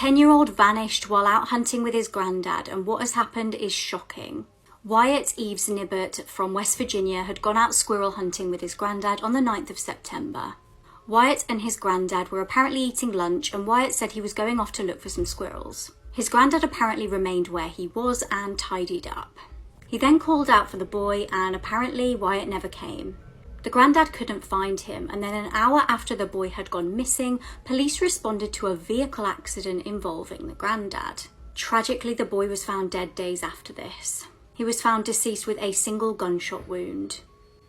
10-year-old vanished while out hunting with his granddad, and what has happened is shocking. Wyatt Eves Nibbert from West Virginia had gone out squirrel hunting with his granddad on the 9th of September. Wyatt and his granddad were apparently eating lunch, and Wyatt said he was going off to look for some squirrels. His granddad apparently remained where he was and tidied up. He then called out for the boy, and apparently Wyatt never came. The granddad couldn't find him, and then an hour after the boy had gone missing, police responded to a vehicle accident involving the granddad. Tragically, the boy was found dead days after this. He was found deceased with a single gunshot wound.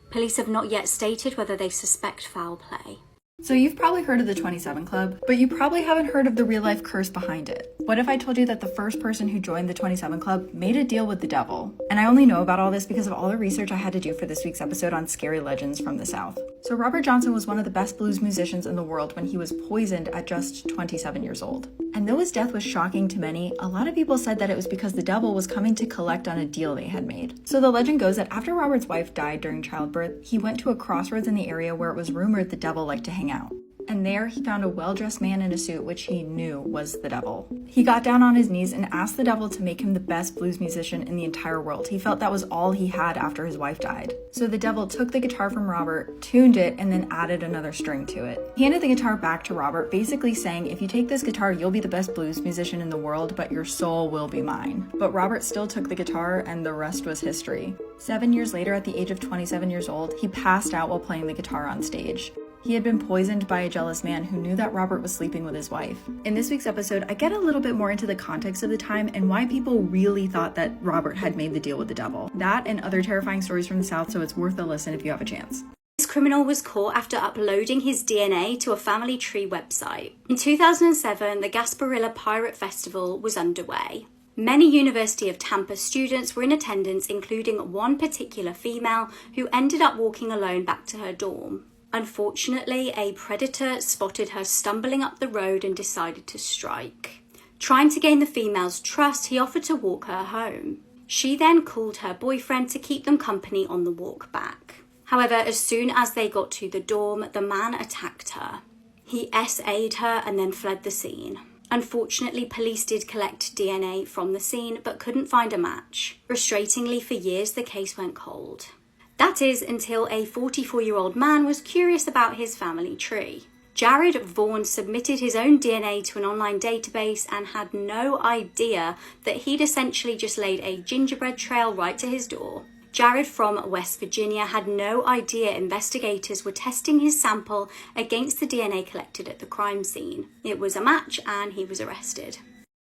Police have not yet stated whether they suspect foul play. So you've probably heard of the 27 Club, but you probably haven't heard of the real-life curse behind it. What if I told you that the first person who joined the 27 Club made a deal with the devil? And I only know about all this because of all the research I had to do for this week's episode on scary legends from the South. So Robert Johnson was one of the best blues musicians in the world when he was poisoned at just 27 years old. And though his death was shocking to many, a lot of people said that it was because the devil was coming to collect on a deal they had made. So the legend goes that after Robert's wife died during childbirth, he went to a crossroads in the area where it was rumored the devil liked to hang out. And there he found a well-dressed man in a suit which he knew was the devil. He got down on his knees and asked the devil to make him the best blues musician in the entire world. He felt that was all he had after his wife died. So the devil took the guitar from Robert, tuned it, and then added another string to it. He handed the guitar back to Robert, basically saying, if you take this guitar, you'll be the best blues musician in the world, but your soul will be mine. But Robert still took the guitar, and the rest was history. 7 years later, at the age of 27 years old, he passed out while playing the guitar on stage. He had been poisoned by a jealous man who knew that Robert was sleeping with his wife. In this week's episode, I get a little bit more into the context of the time and why people really thought that Robert had made the deal with the devil. That and other terrifying stories from the South, so it's worth a listen if you have a chance. This criminal was caught after uploading his DNA to a family tree website. In 2007, the Gasparilla Pirate Festival was underway. Many University of Tampa students were in attendance, including one particular female who ended up walking alone back to her dorm. Unfortunately, a predator spotted her stumbling up the road and decided to strike. Trying to gain the female's trust, he offered to walk her home. She then called her boyfriend to keep them company on the walk back. However, as soon as they got to the dorm, the man attacked her. He SA'd her and then fled the scene. Unfortunately, police did collect DNA from the scene but couldn't find a match. Frustratingly, for years the case went cold. That is, until a 44-year-old man was curious about his family tree. Jared Vaughn submitted his own DNA to an online database and had no idea that he'd essentially just laid a gingerbread trail right to his door. Jared from West Virginia had no idea investigators were testing his sample against the DNA collected at the crime scene. It was a match and he was arrested.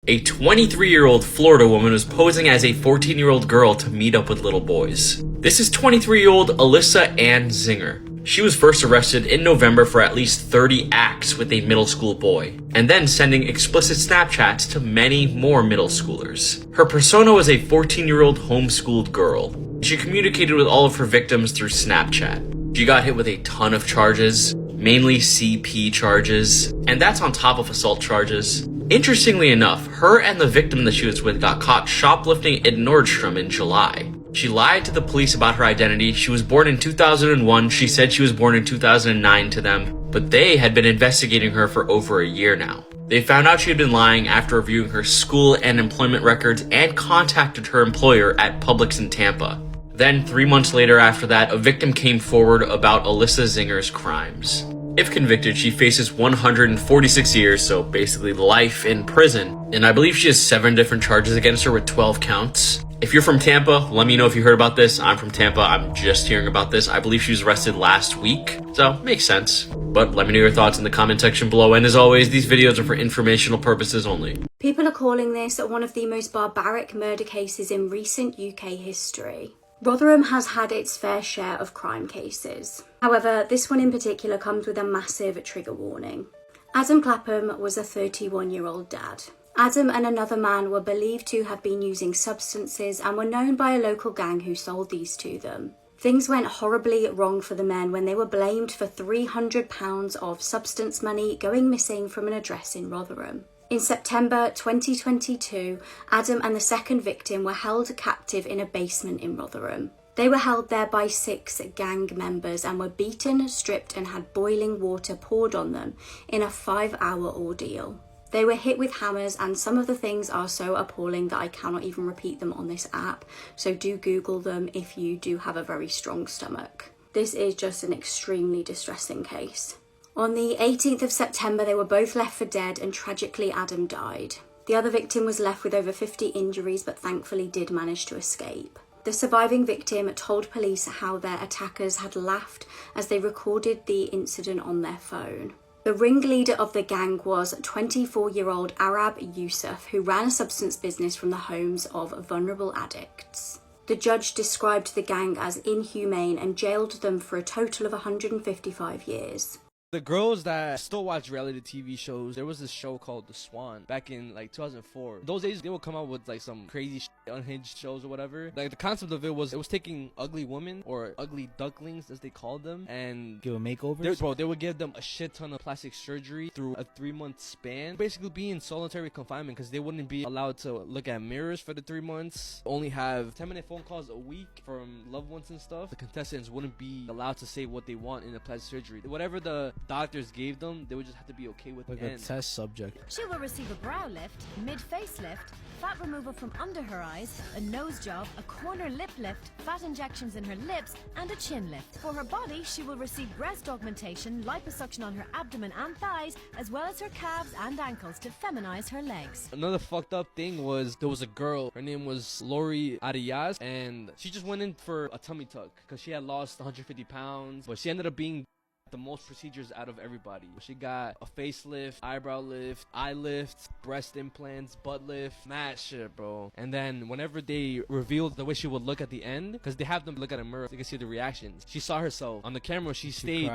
A 23-year-old Florida woman was posing as a 14-year-old girl to meet up with little boys. This is 23-year-old Alyssa Ann Zinger. She was first arrested in November for at least 30 acts with a middle school boy, and then sending explicit Snapchats to many more middle schoolers. Her persona was a 14-year-old homeschooled girl. She communicated with all of her victims through Snapchat. She got hit with a ton of charges, mainly CP charges, and that's on top of assault charges. Interestingly enough, her and the victim that she was with got caught shoplifting at Nordstrom in July. She lied to the police about her identity. She was born in 2001. She said she was born in 2009 to them, but they had been investigating her for over a year now. They found out she had been lying after reviewing her school and employment records and contacted her employer at Publix in Tampa. Then, 3 months later after that, a victim came forward about Alyssa Zinger's crimes. If convicted, she faces 146 years, so basically life in prison. And I believe she has 7 different charges against her with 12 counts. If you're from Tampa, let me know if you heard about this. I'm from Tampa. I'm just hearing about this. I believe she was arrested last week, so makes sense. But let me know your thoughts in the comment section below. And as always, these videos are for informational purposes only. People are calling this one of the most barbaric murder cases in recent UK history. Rotherham has had its fair share of crime cases. However, this one in particular comes with a massive trigger warning. Adam Clapham was a 31-year-old dad. Adam and another man were believed to have been using substances and were known by a local gang who sold these to them. Things went horribly wrong for the men when they were blamed for £300 of substance money going missing from an address in Rotherham. In September 2022, Adam and the second victim were held captive in a basement in Rotherham. They were held there by 6 gang members and were beaten, stripped and had boiling water poured on them in a 5-hour ordeal. They were hit with hammers, and some of the things are so appalling that I cannot even repeat them on this app, so do Google them if you do have a very strong stomach. This is just an extremely distressing case. On the 18th of September, they were both left for dead, and tragically Adam died. The other victim was left with over 50 injuries, but thankfully did manage to escape. The surviving victim told police how their attackers had laughed as they recorded the incident on their phone. The ringleader of the gang was 24-year-old Arab Yusuf, who ran a substance business from the homes of vulnerable addicts. The judge described the gang as inhumane and jailed them for a total of 155 years. The girls that still watch reality TV shows, there was this show called The Swan back in like 2004. Those days they would come out with like some crazy unhinged shows or whatever. Like the concept of it was taking ugly women or ugly ducklings as they called them and give them makeovers. They would give them a shit ton of plastic surgery through a 3-month span. Basically be in solitary confinement because they wouldn't be allowed to look at mirrors for the 3 months. Only have 10-minute phone calls a week from loved ones and stuff. The contestants wouldn't be allowed to say what they want in the plastic surgery. Whatever the doctors gave them, they would just have to be okay with like the a end. test subject. She will receive a brow lift, mid-facelift, fat removal from under her eyes, a nose job, a corner lip lift, fat injections in her lips, and a chin lift. For her body, she will receive breast augmentation, liposuction on her abdomen and thighs, as well as her calves and ankles to feminize her legs. Another fucked up thing was there was a girl, her name was Lori Arias, and she just went in for a tummy tuck because she had lost 150 pounds, but she ended up being the most procedures out of everybody. She got a facelift, eyebrow lift, eye lift, breast implants, butt lift, mad shit, bro. And then whenever they revealed the way she would look at the end, because they have them look at a mirror, so you can see the reactions. She saw herself on the camera. She stayed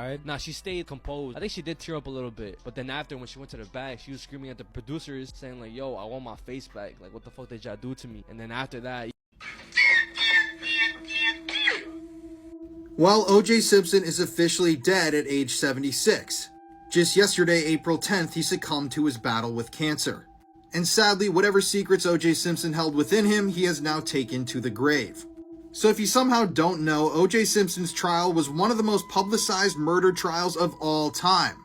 composed. I think she did tear up a little bit, but then after, when she went to the back, she was screaming at the producers saying like, yo, I want my face back, like what the fuck did y'all do to me? And then after that, while O.J. Simpson is officially dead at age 76. Just yesterday, April 10th, he succumbed to his battle with cancer. And sadly, whatever secrets O.J. Simpson held within him, he has now taken to the grave. So if you somehow don't know, O.J. Simpson's trial was one of the most publicized murder trials of all time.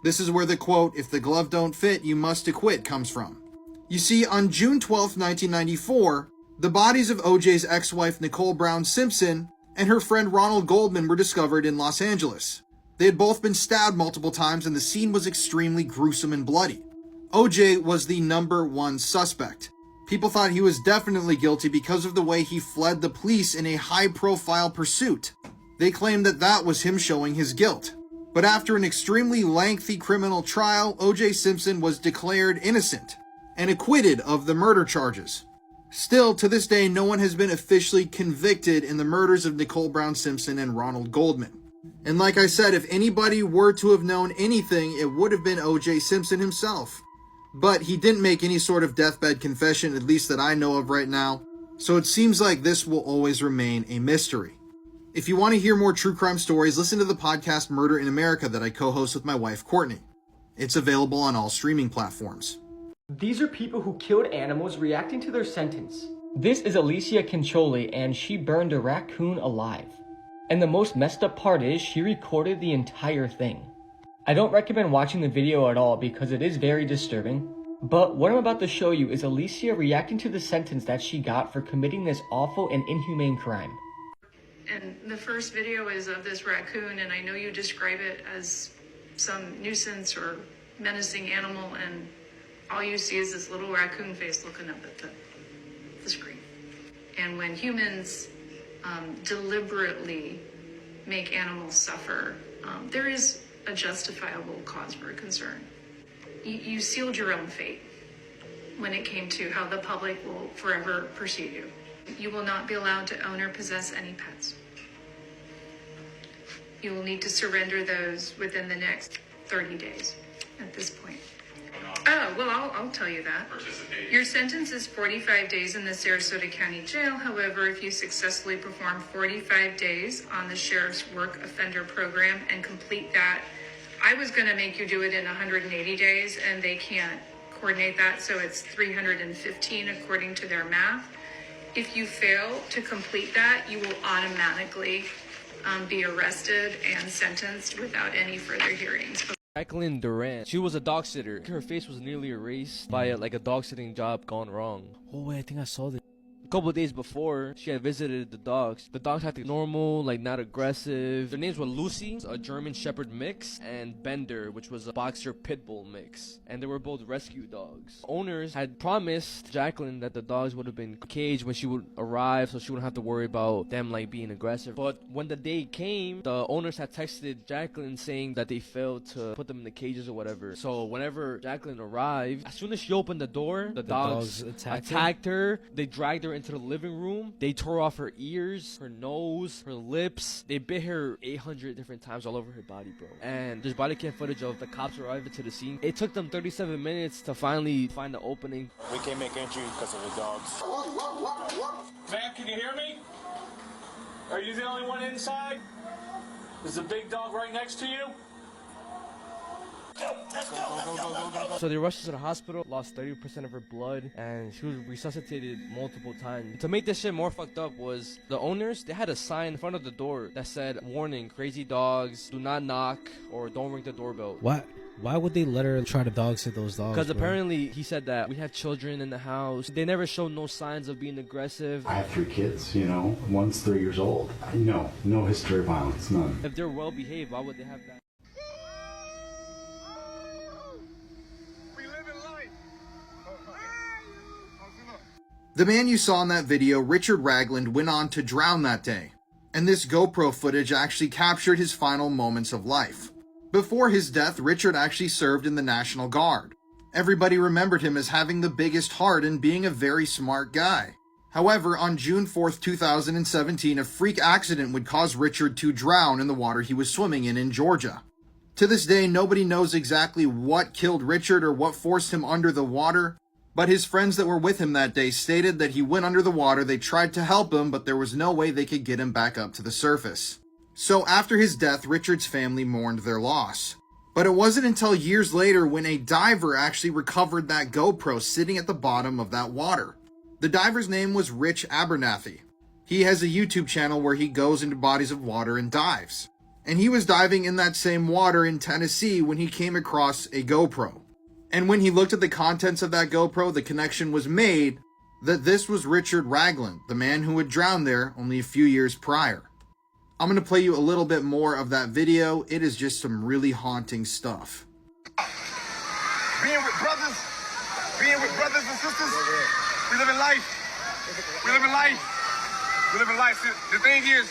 This is where the quote, "If the glove don't fit, you must acquit," comes from. You see, on June 12th, 1994, the bodies of O.J.'s ex-wife Nicole Brown Simpson and her friend Ronald Goldman were discovered in Los Angeles. They had both been stabbed multiple times, and the scene was extremely gruesome and bloody. O.J. was the #1 suspect. People thought he was definitely guilty because of the way he fled the police in a high-profile pursuit. They claimed that that was him showing his guilt. But after an extremely lengthy criminal trial, O.J. Simpson was declared innocent and acquitted of the murder charges. Still, to this day, no one has been officially convicted in the murders of Nicole Brown Simpson and Ronald Goldman. And like I said, if anybody were to have known anything, it would have been O.J. Simpson himself. But he didn't make any sort of deathbed confession, at least that I know of right now, so it seems like this will always remain a mystery. If you want to hear more true crime stories, listen to the podcast Murder in America that I co-host with my wife Courtney. It's available on all streaming platforms. These are people who killed animals reacting to their sentence. This is Alicia Kincholi, and she burned a raccoon alive. And the most messed up part is she recorded the entire thing. I don't recommend watching the video at all because it is very disturbing, but what I'm about to show you is Alicia reacting to the sentence that she got for committing this awful and inhumane crime. And the first video is of this raccoon, and I know you describe it as some nuisance or menacing animal, and all you see is this little raccoon face looking up at the screen. And when humans deliberately make animals suffer, there is a justifiable cause for concern. You sealed your own fate when it came to how the public will forever perceive you. You will not be allowed to own or possess any pets. You will need to surrender those within the next 30 days at this point. Oh, well, I'll tell you that. Your sentence is 45 days in the Sarasota County Jail. However, if you successfully perform 45 days on the Sheriff's Work Offender Program and complete that, I was going to make you do it in 180 days, and they can't coordinate that, so it's 315 according to their math. If you fail to complete that, you will automatically be arrested and sentenced without any further hearings. Jacqueline Durant. She was a dog sitter. Her face was nearly erased by a dog sitting job gone wrong. Oh wait, I think I saw this. A couple of days before, she had visited the dogs. The dogs acted normal, not aggressive. Their names were Lucy, a German Shepherd mix, and Bender, which was a Boxer Pit Bull mix. And they were both rescue dogs. Owners had promised Jacqueline that the dogs would have been caged when she would arrive, so she wouldn't have to worry about them being aggressive. But when the day came, the owners had texted Jacqueline saying that they failed to put them in the cages or whatever. So whenever Jacqueline arrived, as soon as she opened the door, the dogs attacked her. They dragged her into the living room. They tore off her ears, her nose, her lips. They bit her 800 different times all over her body, bro. And there's body cam footage of the cops arriving to the scene. It took them 37 minutes to finally find the opening. We can't make entry because of the dogs. Ma'am, can you hear me? Are you the only one inside? Is the big dog right next to you? So they rushed her to the hospital, lost 30% of her blood, and she was resuscitated multiple times. To make this shit more fucked up was the owners, they had a sign in front of the door that said, "Warning, crazy dogs, do not knock or don't ring the doorbell." What? Why would they let her try to dog sit those dogs? Because apparently he said that we have children in the house. They never showed no signs of being aggressive. I have 3 kids, One's 3 years old. No history of violence, none. If they're well behaved, why would they have that? The man you saw in that video, Richard Ragland, went on to drown that day, and this GoPro footage actually captured his final moments of life. Before his death, Richard actually served in the National Guard. Everybody remembered him as having the biggest heart and being a very smart guy. However, on June 4th, 2017, a freak accident would cause Richard to drown in the water he was swimming in Georgia. To this day, nobody knows exactly what killed Richard or what forced him under the water, but his friends that were with him that day stated that he went under the water. They tried to help him, but there was no way they could get him back up to the surface. So after his death, Richard's family mourned their loss. But it wasn't until years later when a diver actually recovered that GoPro sitting at the bottom of that water. The diver's name was Rich Abernathy. He has a YouTube channel where he goes into bodies of water and dives. And he was diving in that same water in Tennessee when he came across a GoPro. And when he looked at the contents of that GoPro, the connection was made that this was Richard Ragland, the man who had drowned there only a few years prior. I'm going to play you a little bit more of that video. It is just some really haunting stuff. Being with brothers and sisters, we live in life. We live in life. We live in life. The thing is,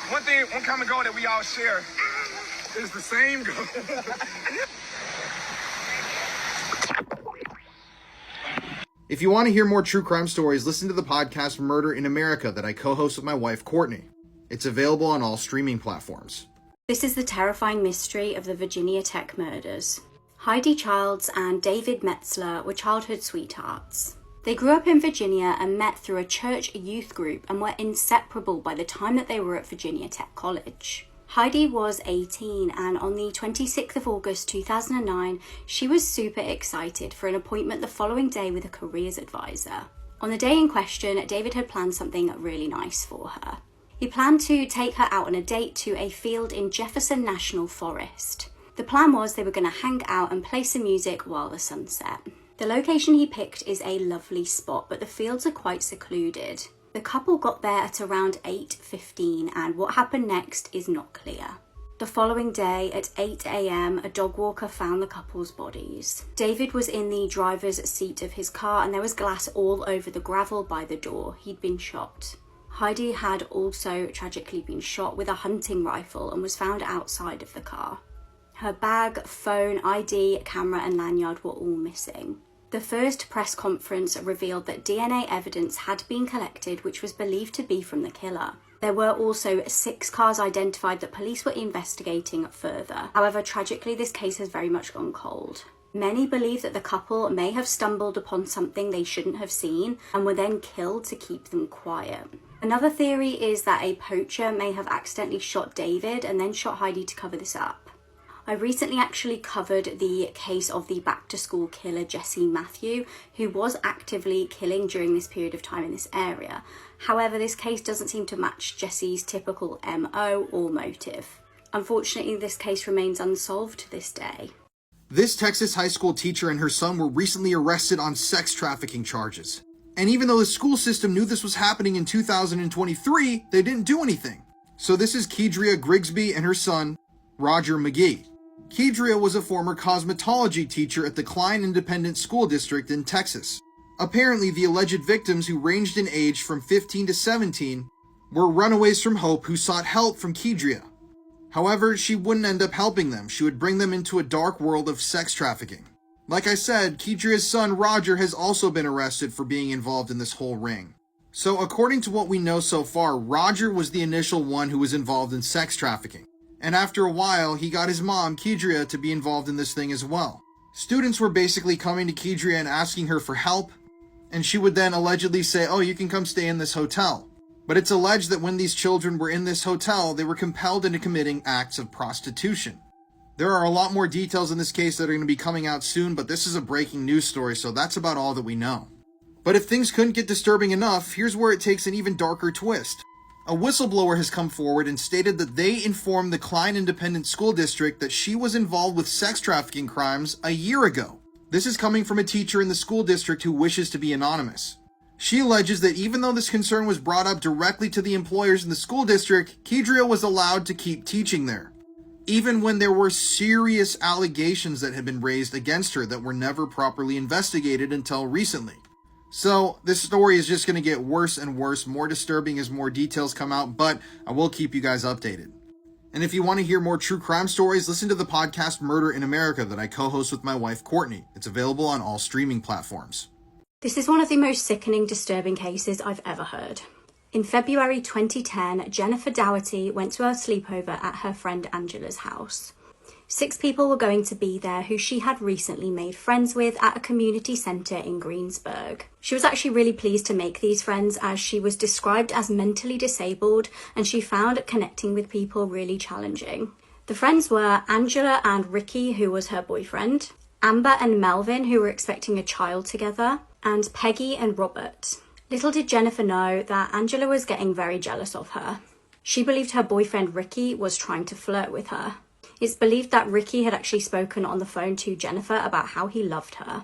one common goal that we all share is the same goal. If you want to hear more true crime stories, listen to the podcast Murder in America that I co-host with my wife, Courtney. It's available on all streaming platforms. This is the terrifying mystery of the Virginia Tech murders. Heidi Childs and David Metzler were childhood sweethearts. They grew up in Virginia and met through a church youth group and were inseparable by the time that they were at Virginia Tech College. Heidi was 18, and on the 26th of August 2009, she was super excited for an appointment the following day with a careers advisor. On the day in question, David had planned something really nice for her. He planned to take her out on a date to a field in Jefferson National Forest. The plan was they were going to hang out and play some music while the sun set. The location he picked is a lovely spot, but the fields are quite secluded. The couple got there at around 8:15, and what happened next is not clear. The following day at 8 a.m, a dog walker found the couple's bodies. David was in the driver's seat of his car and there was glass all over the gravel by the door. He'd been shot. Heidi had also tragically been shot with a hunting rifle and was found outside of the car. Her bag, phone, ID, camera and lanyard were all missing. The first press conference revealed that DNA evidence had been collected which was believed to be from the killer. There were also 6 cars identified that police were investigating further. However, tragically, this case has very much gone cold. Many believe that the couple may have stumbled upon something they shouldn't have seen and were then killed to keep them quiet. Another theory is that a poacher may have accidentally shot David and then shot Heidi to cover this up. I recently actually covered the case of the back-to-school killer Jesse Matthew, who was actively killing during this period of time in this area. However, this case doesn't seem to match Jesse's typical MO or motive. Unfortunately, this case remains unsolved to this day. This Texas high school teacher and her son were recently arrested on sex trafficking charges. And even though the school system knew this was happening in 2023, they didn't do anything. So this is Kedria Grigsby and her son, Roger McGee. Kedria was a former cosmetology teacher at the Klein Independent School District in Texas. Apparently, the alleged victims, who ranged in age from 15 to 17, were runaways from Hope who sought help from Kedria. However, she wouldn't end up helping them. She would bring them into a dark world of sex trafficking. Like I said, Kedria's son Roger has also been arrested for being involved in this whole ring. So according to what we know so far, Roger was the initial one who was involved in sex trafficking. And after a while, he got his mom, Kedria, to be involved in this thing as well. Students were basically coming to Kedria and asking her for help, and she would then allegedly say, oh, you can come stay in this hotel. But it's alleged that when these children were in this hotel, they were compelled into committing acts of prostitution. There are a lot more details in this case that are going to be coming out soon, but this is a breaking news story, so that's about all that we know. But if things couldn't get disturbing enough, here's where it takes an even darker twist. A whistleblower has come forward and stated that they informed the Klein Independent School District that she was involved with sex trafficking crimes a year ago. This is coming from a teacher in the school district who wishes to be anonymous. She alleges that even though this concern was brought up directly to the employers in the school district, Kedria was allowed to keep teaching there, even when there were serious allegations that had been raised against her that were never properly investigated until recently. So this story is just going to get worse and worse, more disturbing as more details come out, but I will keep you guys updated. And if you want to hear more true crime stories, listen to the podcast Murder in America that I co-host with my wife Courtney. It's available on all streaming platforms. This is one of the most sickening, disturbing cases I've ever heard. In February 2010, Jennifer Dougherty went to a sleepover at her friend Angela's house. 6 people were going to be there who she had recently made friends with at a community centre in Greensburg. She was actually really pleased to make these friends, as she was described as mentally disabled and she found connecting with people really challenging. The friends were Angela and Ricky, who was her boyfriend, Amber and Melvin, who were expecting a child together, and Peggy and Robert. Little did Jennifer know that Angela was getting very jealous of her. She believed her boyfriend Ricky was trying to flirt with her. It's believed that Ricky had actually spoken on the phone to Jennifer about how he loved her.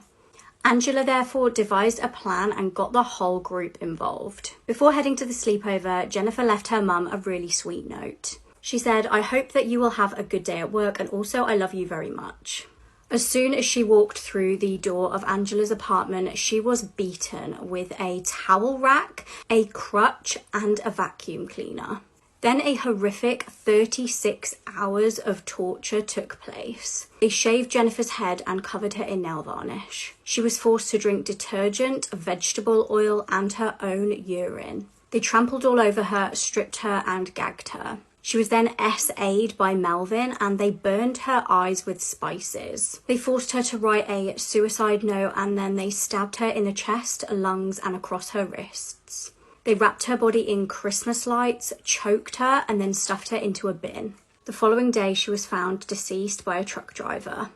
Angela therefore devised a plan and got the whole group involved. Before heading to the sleepover, Jennifer left her mum a really sweet note. She said, "I hope that you will have a good day at work, and also I love you very much." As soon as she walked through the door of Angela's apartment, she was beaten with a towel rack, a crutch, and a vacuum cleaner. Then a horrific 36 hours of torture took place. They shaved Jennifer's head and covered her in nail varnish. She was forced to drink detergent, vegetable oil, and her own urine. They trampled all over her, stripped her, and gagged her. She was then SA'd by Melvin, and they burned her eyes with spices. They forced her to write a suicide note, and then they stabbed her in the chest, lungs, and across her wrists. They wrapped her body in Christmas lights, choked her, and then stuffed her into a bin. The following day, she was found deceased by a truck driver.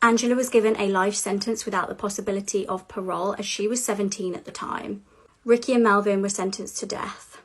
Angela was given a life sentence without the possibility of parole, as she was 17 at the time. Ricky and Melvin were sentenced to death.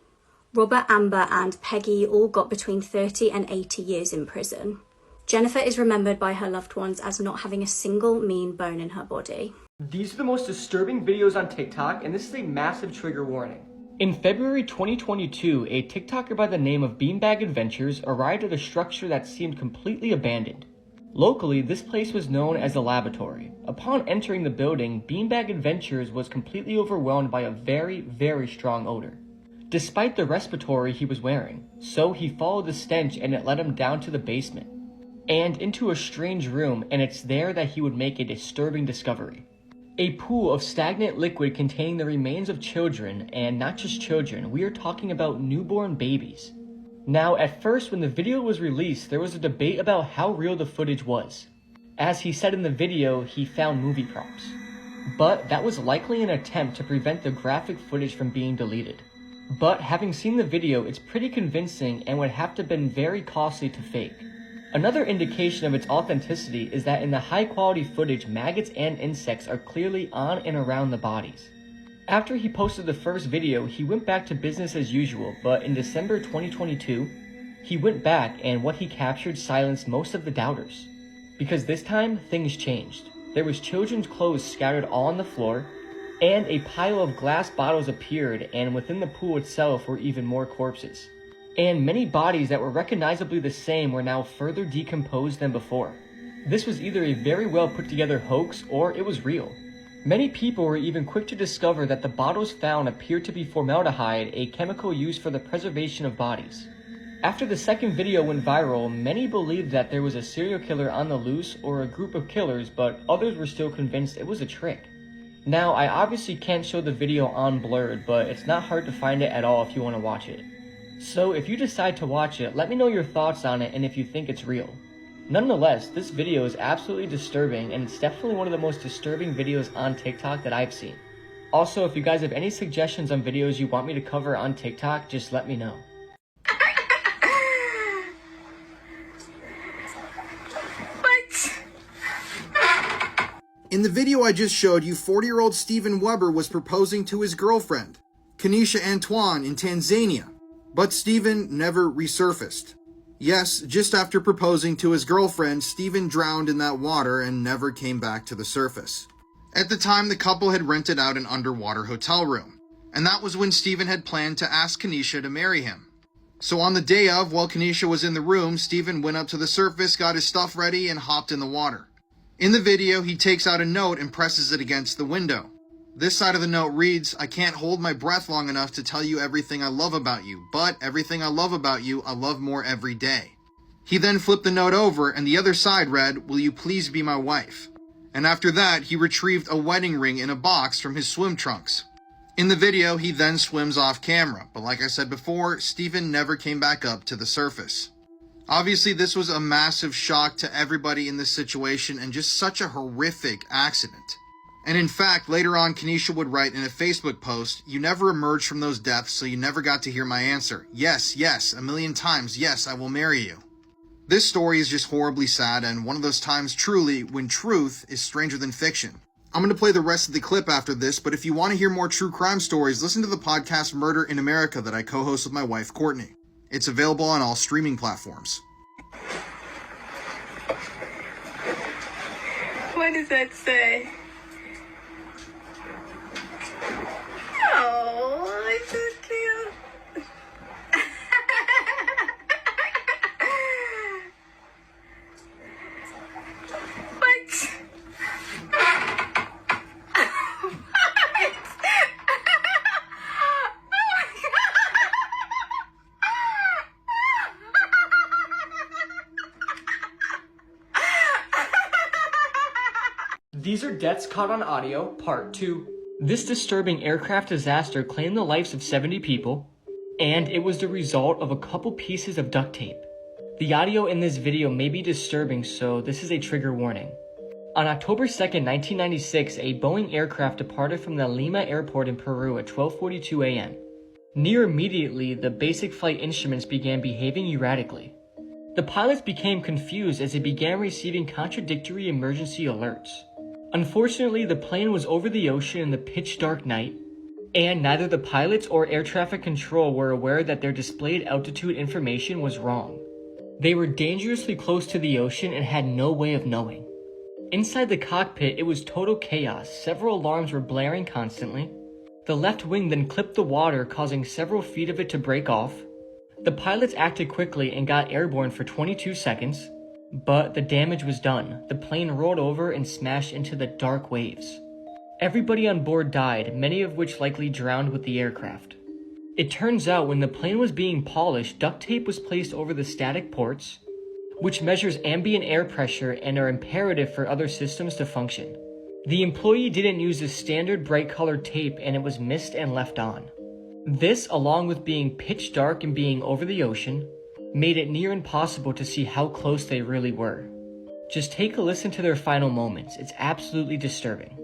Robert, Amber, and Peggy all got between 30 and 80 years in prison. Jennifer is remembered by her loved ones as not having a single mean bone in her body. These are the most disturbing videos on TikTok, and this is a massive trigger warning. In February 2022, a TikToker by the name of Beanbag Adventures arrived at a structure that seemed completely abandoned. Locally, this place was known as the lavatory. Upon entering the building, Beanbag Adventures was completely overwhelmed by a very, very strong odor, despite the respiratory he was wearing. So he followed the stench and it led him down to the basement and into a strange room, and it's there that he would make a disturbing discovery. A pool of stagnant liquid containing the remains of children, and not just children, we are talking about newborn babies. Now, at first when the video was released, there was a debate about how real the footage was. As he said in the video, he found movie props. But that was likely an attempt to prevent the graphic footage from being deleted. But having seen the video, it's pretty convincing and would have to have been very costly to fake. Another indication of its authenticity is that in the high quality footage, maggots and insects are clearly on and around the bodies. After he posted the first video, he went back to business as usual, but in December 2022, he went back and what he captured silenced most of the doubters. because this time things changed. There was children's clothes scattered all on the floor, and a pile of glass bottles appeared, and within the pool itself were even more corpses. And many bodies that were recognizably the same were now further decomposed than before. This was either a very well put together hoax or it was real. Many people were even quick to discover that the bottles found appeared to be formaldehyde, a chemical used for the preservation of bodies. After the second video went viral, many believed that there was a serial killer on the loose or a group of killers, but others were still convinced it was a trick. Now, I obviously can't show the video on blurred, but it's not hard to find it at all if you want to watch it. So if you decide to watch it, let me know your thoughts on it and if you think it's real. Nonetheless, this video is absolutely disturbing, and it's definitely one of the most disturbing videos on TikTok that I've seen. Also, if you guys have any suggestions on videos you want me to cover on TikTok, just let me know. In the video I just showed you, 40-year-old Steven Weber was proposing to his girlfriend, Kanisha Antoine, in Tanzania. But Steven never resurfaced. Yes, just after proposing to his girlfriend, Steven drowned in that water and never came back to the surface. At the time, the couple had rented out an underwater hotel room, and that was when Steven had planned to ask Kanisha to marry him. So on the day of, while Kanisha was in the room, Steven went up to the surface, got his stuff ready, and hopped in the water. In the video, he takes out a note and presses it against the window. This side of the note reads, "I can't hold my breath long enough to tell you everything I love about you, but everything I love about you, I love more every day." He then flipped the note over, and the other side read, "Will you please be my wife?" And after that, he retrieved a wedding ring in a box from his swim trunks. In the video, he then swims off camera, but like I said before, Steven never came back up to the surface. Obviously, this was a massive shock to everybody in this situation and just such a horrific accident. And in fact, later on, Kanisha would write in a Facebook post, "You never emerged from those depths, so you never got to hear my answer. Yes, yes, a million times, yes, I will marry you." This story is just horribly sad, and one of those times truly when truth is stranger than fiction. I'm going to play the rest of the clip after this, but if you want to hear more true crime stories, listen to the podcast Murder in America that I co-host with my wife, Courtney. It's available on all streaming platforms. What does that say? Oh, it's so cute. What? These are deaths caught on audio, part 2. This disturbing aircraft disaster claimed the lives of 70 people, and it was the result of a couple pieces of duct tape. The audio in this video may be disturbing, so this is a trigger warning. On October 2nd, 1996, a Boeing aircraft departed from the Lima airport in Peru at 12:42 a.m. Near immediately, the basic flight instruments began behaving erratically. The pilots became confused as they began receiving contradictory emergency alerts. Unfortunately, the plane was over the ocean in the pitch dark night, and neither the pilots or air traffic control were aware that their displayed altitude information was wrong. They were dangerously close to the ocean and had no way of knowing. Inside the cockpit, it was total chaos. Several alarms were blaring constantly. The left wing then clipped the water, causing several feet of it to break off. The pilots acted quickly and got airborne for 22 seconds. But the damage was done. The plane rolled over and smashed into the dark waves. Everybody on board died, many of which likely drowned with the aircraft. It turns out when the plane was being polished, duct tape was placed over the static ports, which measures ambient air pressure and are imperative for other systems to function. The employee didn't use the standard bright colored tape and it was missed and left on. This, along with being pitch dark and being over the ocean, made it near impossible to see how close they really were. Just take a listen to their final moments. It's absolutely disturbing.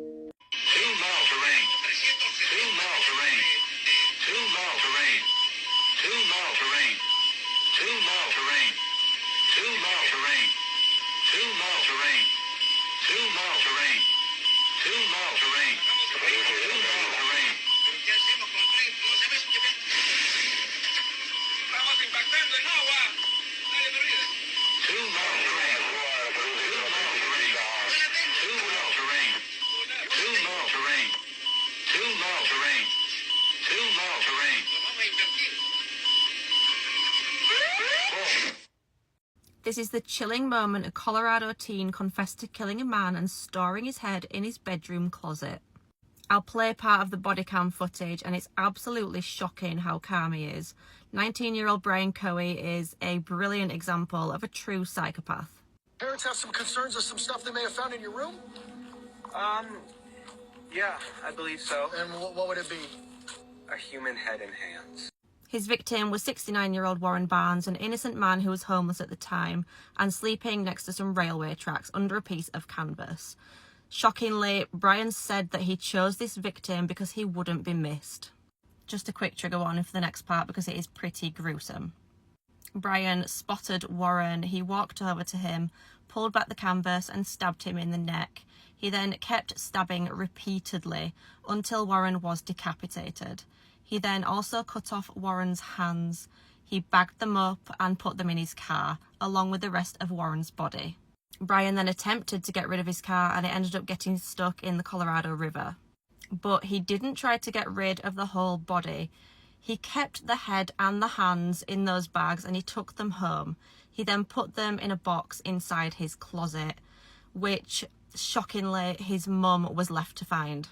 This is the chilling moment a Colorado teen confessed to killing a man and storing his head in his bedroom closet. I'll play part of the body cam footage, and it's absolutely shocking how calm he is. 19-year-old Brian Coey is a brilliant example of a true psychopath. Parents have some concerns of some stuff they may have found in your room? Yeah, I believe so. And what would it be? A human head and hands. His victim was 69-year-old Warren Barnes, an innocent man who was homeless at the time and sleeping next to some railway tracks under a piece of canvas. Shockingly, Brian said that he chose this victim because he wouldn't be missed. Just a quick trigger warning for the next part because it is pretty gruesome. Brian spotted Warren. He walked over to him, pulled back the canvas and stabbed him in the neck. He then kept stabbing repeatedly until Warren was decapitated. He then also cut off Warren's hands. He bagged them up and put them in his car, along with the rest of Warren's body. Brian then attempted to get rid of his car and it ended up getting stuck in the Colorado River. But he didn't try to get rid of the whole body. He kept the head and the hands in those bags and he took them home. He then put them in a box inside his closet, which, shockingly, his mum was left to find.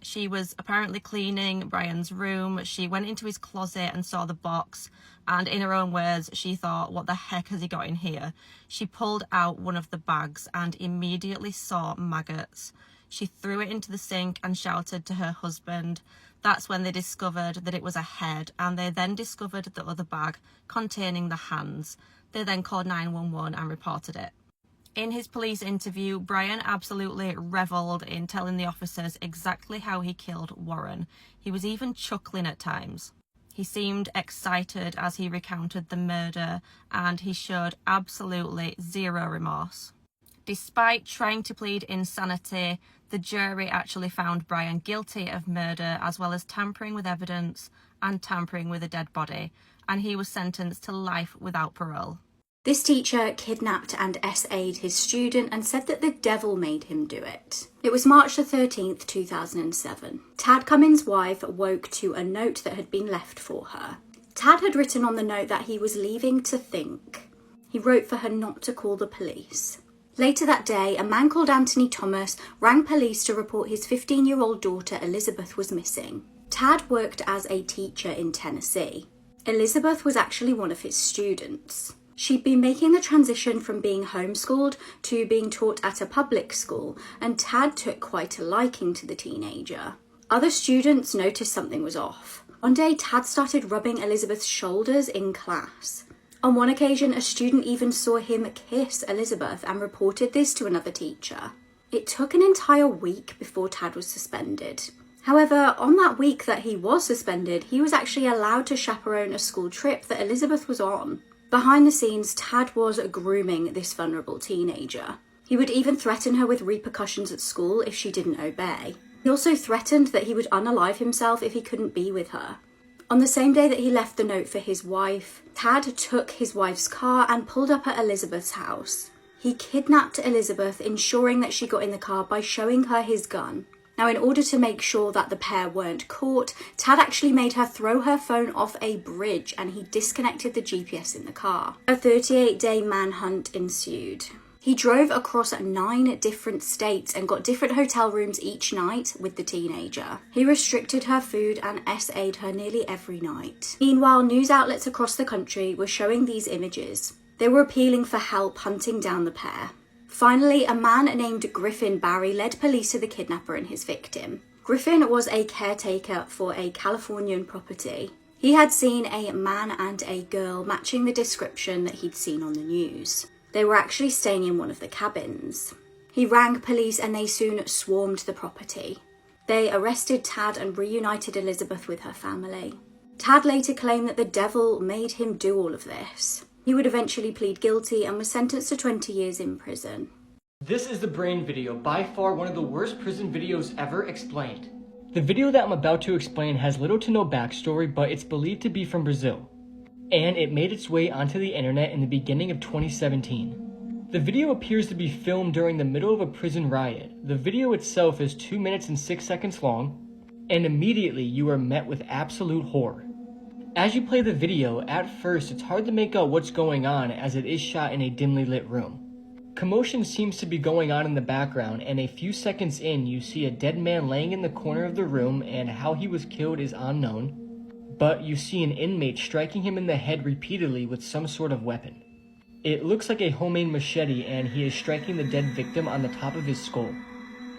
She was apparently cleaning Brian's room. She went into his closet and saw the box, and in her own words, she thought, what the heck has he got in here? She pulled out one of the bags and immediately saw maggots. She threw it into the sink and shouted to her husband. That's when they discovered that it was a head, and they then discovered the other bag containing the hands. They then called 911 and reported it. In his police interview, Brian absolutely revelled in telling the officers exactly how he killed Warren. He was even chuckling at times. He seemed excited as he recounted the murder, and he showed absolutely zero remorse. Despite trying to plead insanity, the jury actually found Brian guilty of murder as well as tampering with evidence and tampering with a dead body, and he was sentenced to life without parole. This teacher kidnapped and SA'd his student and said that the devil made him do it. It was March the 13th, 2007. Tad Cummins' wife woke to a note that had been left for her. Tad had written on the note that he was leaving to think. He wrote for her not to call the police. Later that day, a man called Anthony Thomas rang police to report his 15-year-old daughter Elizabeth was missing. Tad worked as a teacher in Tennessee. Elizabeth was actually one of his students. She'd been making the transition from being homeschooled to being taught at a public school, and Tad took quite a liking to the teenager. Other students noticed something was off. One day, Tad started rubbing Elizabeth's shoulders in class. On one occasion, a student even saw him kiss Elizabeth and reported this to another teacher. It took an entire week before Tad was suspended. However, on that week that he was suspended, he was actually allowed to chaperone a school trip that Elizabeth was on. Behind the scenes, Tad was grooming this vulnerable teenager. He would even threaten her with repercussions at school if she didn't obey. He also threatened that he would unalive himself if he couldn't be with her. On the same day that he left the note for his wife, Tad took his wife's car and pulled up at Elizabeth's house. He kidnapped Elizabeth, ensuring that she got in the car by showing her his gun. Now, in order to make sure that the pair weren't caught, Tad actually made her throw her phone off a bridge and he disconnected the GPS in the car. A 38-day manhunt ensued. He drove across 9 different states and got different hotel rooms each night with the teenager. He restricted her food and SA'd her nearly every night. Meanwhile, news outlets across the country were showing these images. They were appealing for help hunting down the pair. Finally, a man named Griffin Barry led police to the kidnapper and his victim. Griffin was a caretaker for a Californian property. He had seen a man and a girl matching the description that he'd seen on the news. They were actually staying in one of the cabins. He rang police and they soon swarmed the property. They arrested Tad and reunited Elizabeth with her family. Tad later claimed that the devil made him do all of this. He would eventually plead guilty and was sentenced to 20 years in prison. This is the Brain video, by far one of the worst prison videos ever explained. The video that I'm about to explain has little to no backstory, but it's believed to be from Brazil. And it made its way onto the internet in the beginning of 2017. The video appears to be filmed during the middle of a prison riot. The video itself is 2 minutes and 6 seconds long, and immediately you are met with absolute horror. As you play the video, at first it's hard to make out what's going on as it is shot in a dimly lit room. Commotion seems to be going on in the background, and a few seconds in you see a dead man laying in the corner of the room, and how he was killed is unknown, but you see an inmate striking him in the head repeatedly with some sort of weapon. It looks like a homemade machete, and he is striking the dead victim on the top of his skull.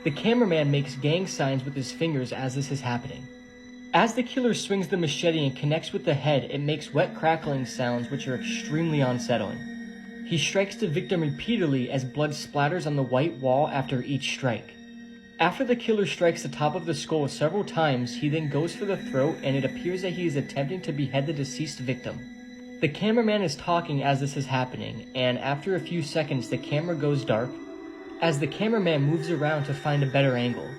The cameraman makes gang signs with his fingers as this is happening. As the killer swings the machete and connects with the head, it makes wet crackling sounds which are extremely unsettling. He strikes the victim repeatedly as blood splatters on the white wall after each strike. After the killer strikes the top of the skull several times, he then goes for the throat, and it appears that he is attempting to behead the deceased victim. The cameraman is talking as this is happening, and after a few seconds the camera goes dark as the cameraman moves around to find a better angle.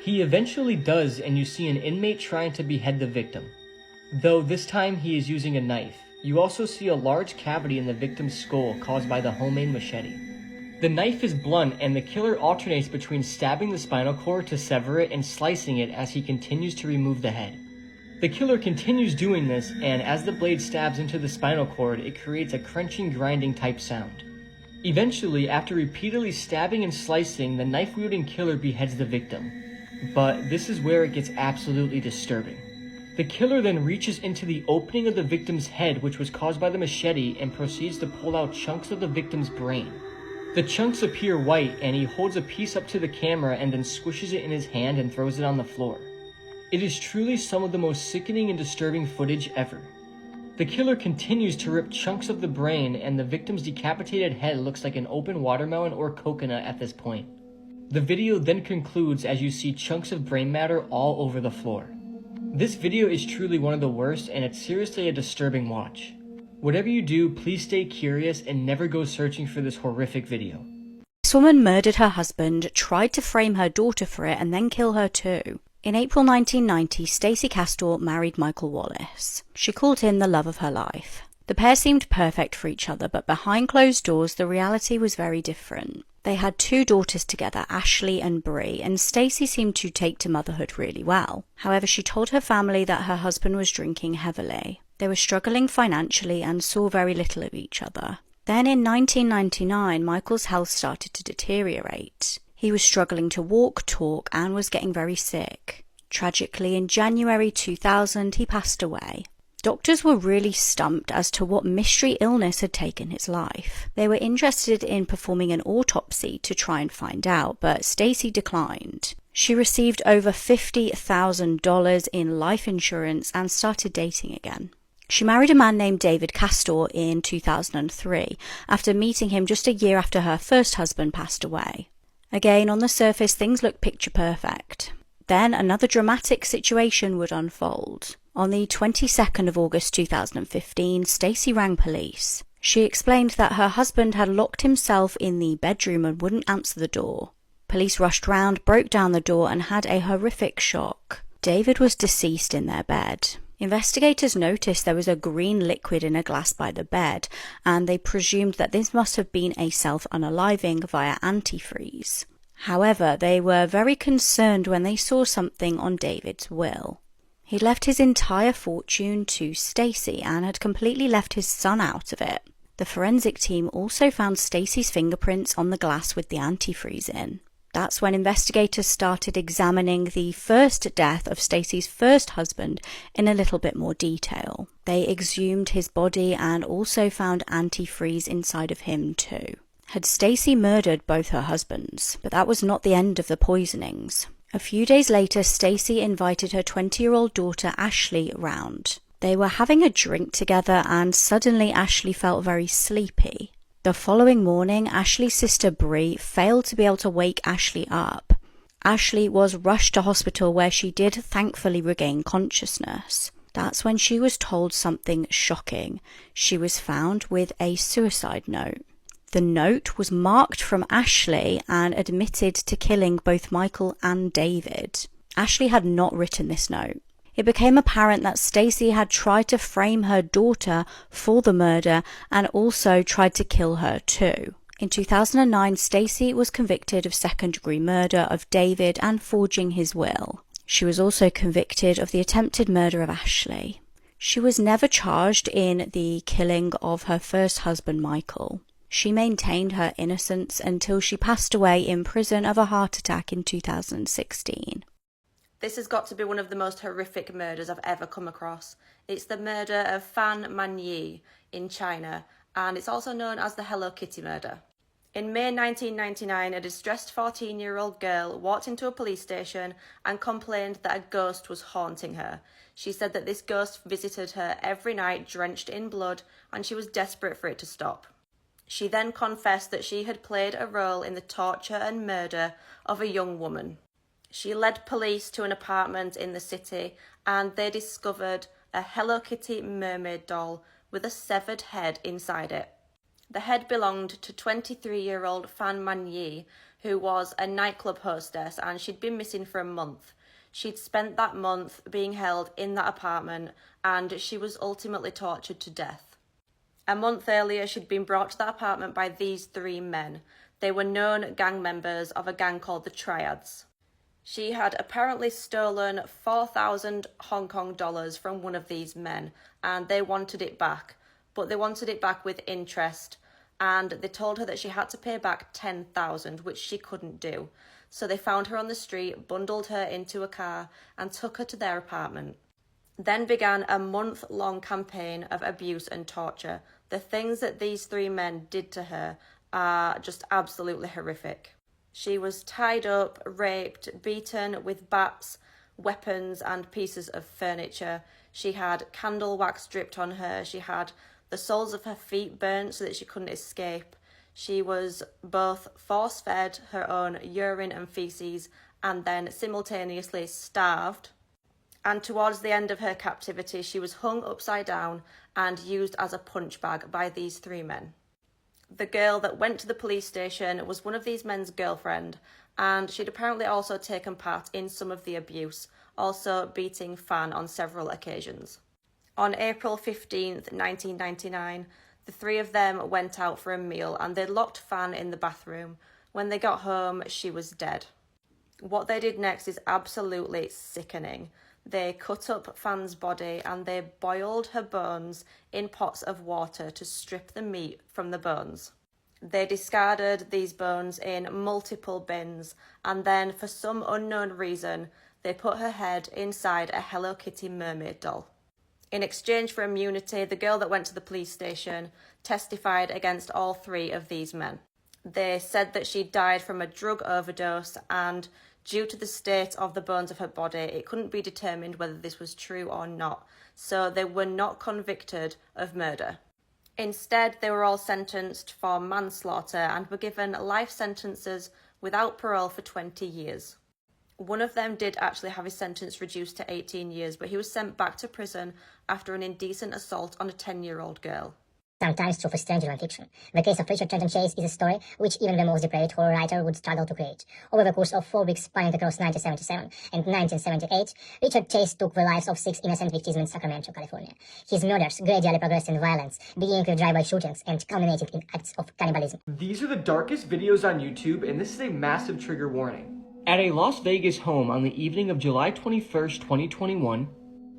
He eventually does, and you see an inmate trying to behead the victim, though this time he is using a knife. You also see a large cavity in the victim's skull caused by the homemade machete. The knife is blunt, and the killer alternates between stabbing the spinal cord to sever it and slicing it as he continues to remove the head. The killer continues doing this, and as the blade stabs into the spinal cord, it creates a crunching, grinding type sound. Eventually, after repeatedly stabbing and slicing, the knife-wielding killer beheads the victim. But this is where it gets absolutely disturbing. The killer then reaches into the opening of the victim's head, which was caused by the machete, and proceeds to pull out chunks of the victim's brain. The chunks appear white, and he holds a piece up to the camera and then squishes it in his hand and throws it on the floor. It is truly some of the most sickening and disturbing footage ever. The killer continues to rip chunks of the brain, and the victim's decapitated head looks like an open watermelon or coconut at this point. The video then concludes as you see chunks of brain matter all over the floor. This video is truly one of the worst, and it's seriously a disturbing watch. Whatever you do, please stay curious and never go searching for this horrific video. This woman murdered her husband, tried to frame her daughter for it, and then kill her too. In April 1990, Stacey Castor married Michael Wallace. She called him the love of her life. The pair seemed perfect for each other, but behind closed doors, the reality was very different. They had 2 daughters together, Ashley and Bree, and Stacey seemed to take to motherhood really well. However, she told her family that her husband was drinking heavily. They were struggling financially and saw very little of each other. Then in 1999, Michael's health started to deteriorate. He was struggling to walk, talk, and was getting very sick. Tragically, in January 2000, he passed away. Doctors were really stumped as to what mystery illness had taken his life. They were interested in performing an autopsy to try and find out, but Stacey declined. She received over $50,000 in life insurance and started dating again. She married a man named David Castor in 2003, after meeting him just a year after her first husband passed away. Again, on the surface, things looked picture perfect. Then another dramatic situation would unfold. On the 22nd of August 2015, Stacey rang police. She explained that her husband had locked himself in the bedroom and wouldn't answer the door. Police rushed round, broke down the door, and had a horrific shock. David was deceased in their bed. Investigators noticed there was a green liquid in a glass by the bed, and they presumed that this must have been a self-unaliving via antifreeze. However, they were very concerned when they saw something on David's will. He'd left his entire fortune to Stacey and had completely left his son out of it. The forensic team also found Stacey's fingerprints on the glass with the antifreeze in. That's when investigators started examining the first death of Stacey's first husband in a little bit more detail. They exhumed his body and also found antifreeze inside of him too. Had Stacey murdered both her husbands? But that was not the end of the poisonings. A few days later, Stacey invited her 20-year-old daughter Ashley round. They were having a drink together and suddenly Ashley felt very sleepy. The following morning, Ashley's sister Bree failed to be able to wake Ashley up. Ashley was rushed to hospital where she did thankfully regain consciousness. That's when she was told something shocking. She was found with a suicide note. The note was marked from Ashley and admitted to killing both Michael and David. Ashley had not written this note. It became apparent that Stacey had tried to frame her daughter for the murder and also tried to kill her too. In 2009, Stacey was convicted of second-degree murder of David and forging his will. She was also convicted of the attempted murder of Ashley. She was never charged in the killing of her first husband, Michael. She maintained her innocence until she passed away in prison of a heart attack in 2016. This has got to be one of the most horrific murders I've ever come across. It's the murder of Fan Manyi in China, and it's also known as the Hello Kitty murder. In May 1999, a distressed 14-year-old girl walked into a police station and complained that a ghost was haunting her. She said that this ghost visited her every night drenched in blood, and she was desperate for it to stop. She then confessed that she had played a role in the torture and murder of a young woman. She led police to an apartment in the city, and they discovered a Hello Kitty mermaid doll with a severed head inside it. The head belonged to 23-year-old Fan Manyi, who was a nightclub hostess, and she'd been missing for a month. She'd spent that month being held in that apartment, and she was ultimately tortured to death. A month earlier, she'd been brought to that apartment by these three men. They were known gang members of a gang called the Triads. She had apparently stolen 4,000 Hong Kong dollars from one of these men, and they wanted it back. But they wanted it back with interest, and they told her that she had to pay back 10,000, which she couldn't do. So they found her on the street, bundled her into a car, and took her to their apartment. Then began a month-long campaign of abuse and torture. The things that these three men did to her are just absolutely horrific. She was tied up, raped, beaten with bats, weapons, and pieces of furniture. She had candle wax dripped on her. She had the soles of her feet burnt so that she couldn't escape. She was both force-fed her own urine and feces and then simultaneously starved. And towards the end of her captivity, she was hung upside down and used as a punch bag by these three men. The girl that went to the police station was one of these men's girlfriend, and she'd apparently also taken part in some of the abuse, also beating Fan on several occasions. On April 15th, 1999, the three of them went out for a meal and they locked Fan in the bathroom. When they got home, she was dead. What they did next is absolutely sickening. They cut up Fan's body and they boiled her bones in pots of water to strip the meat from the bones. They discarded these bones in multiple bins, and then for some unknown reason, they put her head inside a Hello Kitty mermaid doll. In exchange for immunity, the girl that went to the police station testified against all three of these men. They said that she died from a drug overdose, and due to the state of the bones of her body, it couldn't be determined whether this was true or not, so they were not convicted of murder. Instead, they were all sentenced for manslaughter and were given life sentences without parole for 20 years. One of them did actually have his sentence reduced to 18 years, but he was sent back to prison after an indecent assault on a 10-year-old girl. Sometimes true for stranger than fiction. The case of Richard Trenton Chase is a story which even the most depraved horror writer would struggle to create. Over the course of 4 weeks spanning across 1977 and 1978, Richard Chase took the lives of 6 innocent victims in Sacramento, California. His murders gradually progressed in violence, beginning with drive-by shootings and culminating in acts of cannibalism. These are the darkest videos on YouTube, and this is a massive trigger warning. At a Las Vegas home on the evening of July 21st, 2021,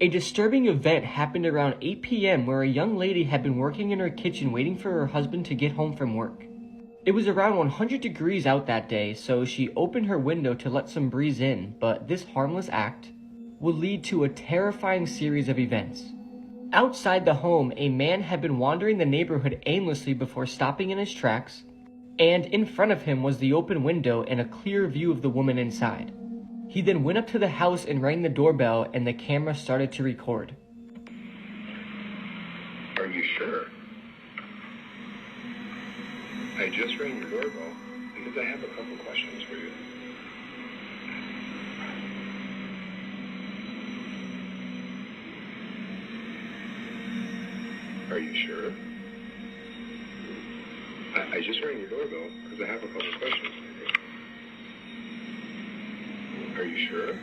a disturbing event happened around 8 p.m. where a young lady had been working in her kitchen waiting for her husband to get home from work. It was around 100 degrees out that day, so she opened her window to let some breeze in, but this harmless act would lead to a terrifying series of events. Outside the home, a man had been wandering the neighborhood aimlessly before stopping in his tracks, and in front of him was the open window and a clear view of the woman inside. He then went up to the house and rang the doorbell, and the camera started to record. Are you sure? I just rang your doorbell because I have a couple questions for you. Are you sure? I just rang your doorbell because I have a couple questions for you. Are you sure?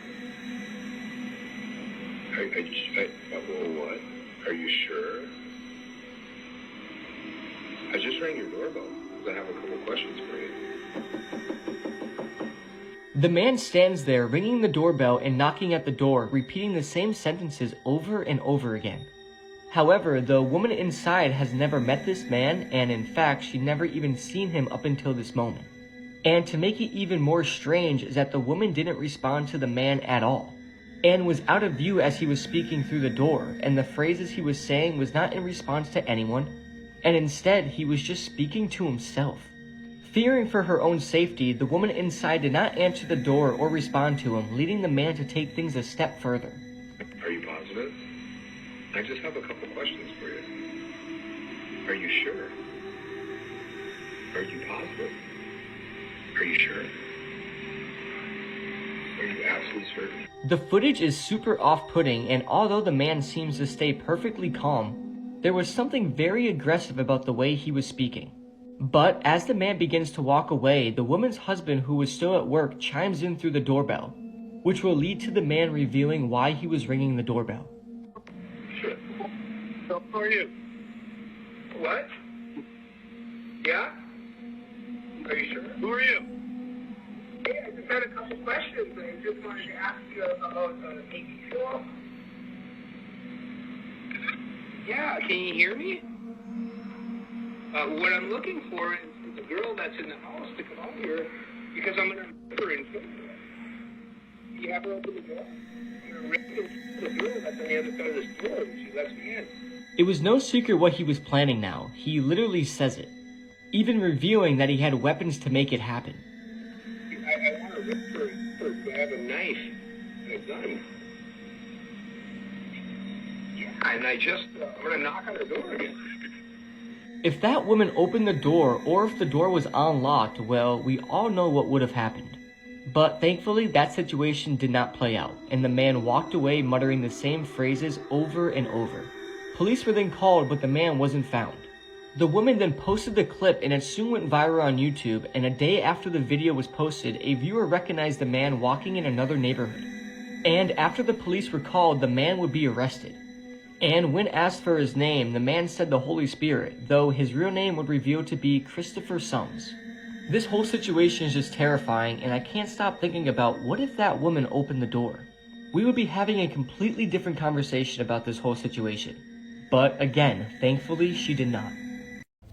Well, what? Are you sure? I just rang your doorbell because I have a couple questions for you. The man stands there ringing the doorbell and knocking at the door, repeating the same sentences over and over again. However, the woman inside has never met this man, and in fact, she'd never even seen him up until this moment. And to make it even more strange is that the woman didn't respond to the man at all, and was out of view as he was speaking through the door, and the phrases he was saying was not in response to anyone, and instead he was just speaking to himself. Fearing for her own safety, the woman inside did not answer the door or respond to him, leading the man to take things a step further. Are you positive? I just have a couple questions for you. Are you sure? Are you positive? Are you sure? Are you absolutely certain? The footage is super off-putting, and although the man seems to stay perfectly calm, there was something very aggressive about the way he was speaking. But as the man begins to walk away, the woman's husband, who was still at work, chimes in through the doorbell, which will lead to the man revealing why he was ringing the doorbell. Shit. So who are you? What? Yeah? Are you sure? Who are you? Hey, I just had a couple questions. I just wanted to ask you about AT Yeah, can you hear me? What I'm looking for is the girl that's in the house to come out here because I'm going to her and kill her. You have her open the door? You're raping the girl that's on the other side of this door and she lets me in. It was no secret what he was planning now. He literally says it, even revealing that he had weapons to make it happen. I want to rip her first. I have a knife and a gun. Yeah, and I'm going to knock on her door again. If that woman opened the door, or if the door was unlocked, well, we all know what would have happened. But thankfully, that situation did not play out, and the man walked away muttering the same phrases over and over. Police were then called, but the man wasn't found. The woman then posted the clip, and it soon went viral on YouTube, and a day after the video was posted, a viewer recognized the man walking in another neighborhood. And after the police were called, the man would be arrested. And when asked for his name, the man said the Holy Spirit, though his real name would reveal to be Christopher Sums. This whole situation is just terrifying, and I can't stop thinking about what if that woman opened the door? We would be having a completely different conversation about this whole situation. But again, thankfully, she did not.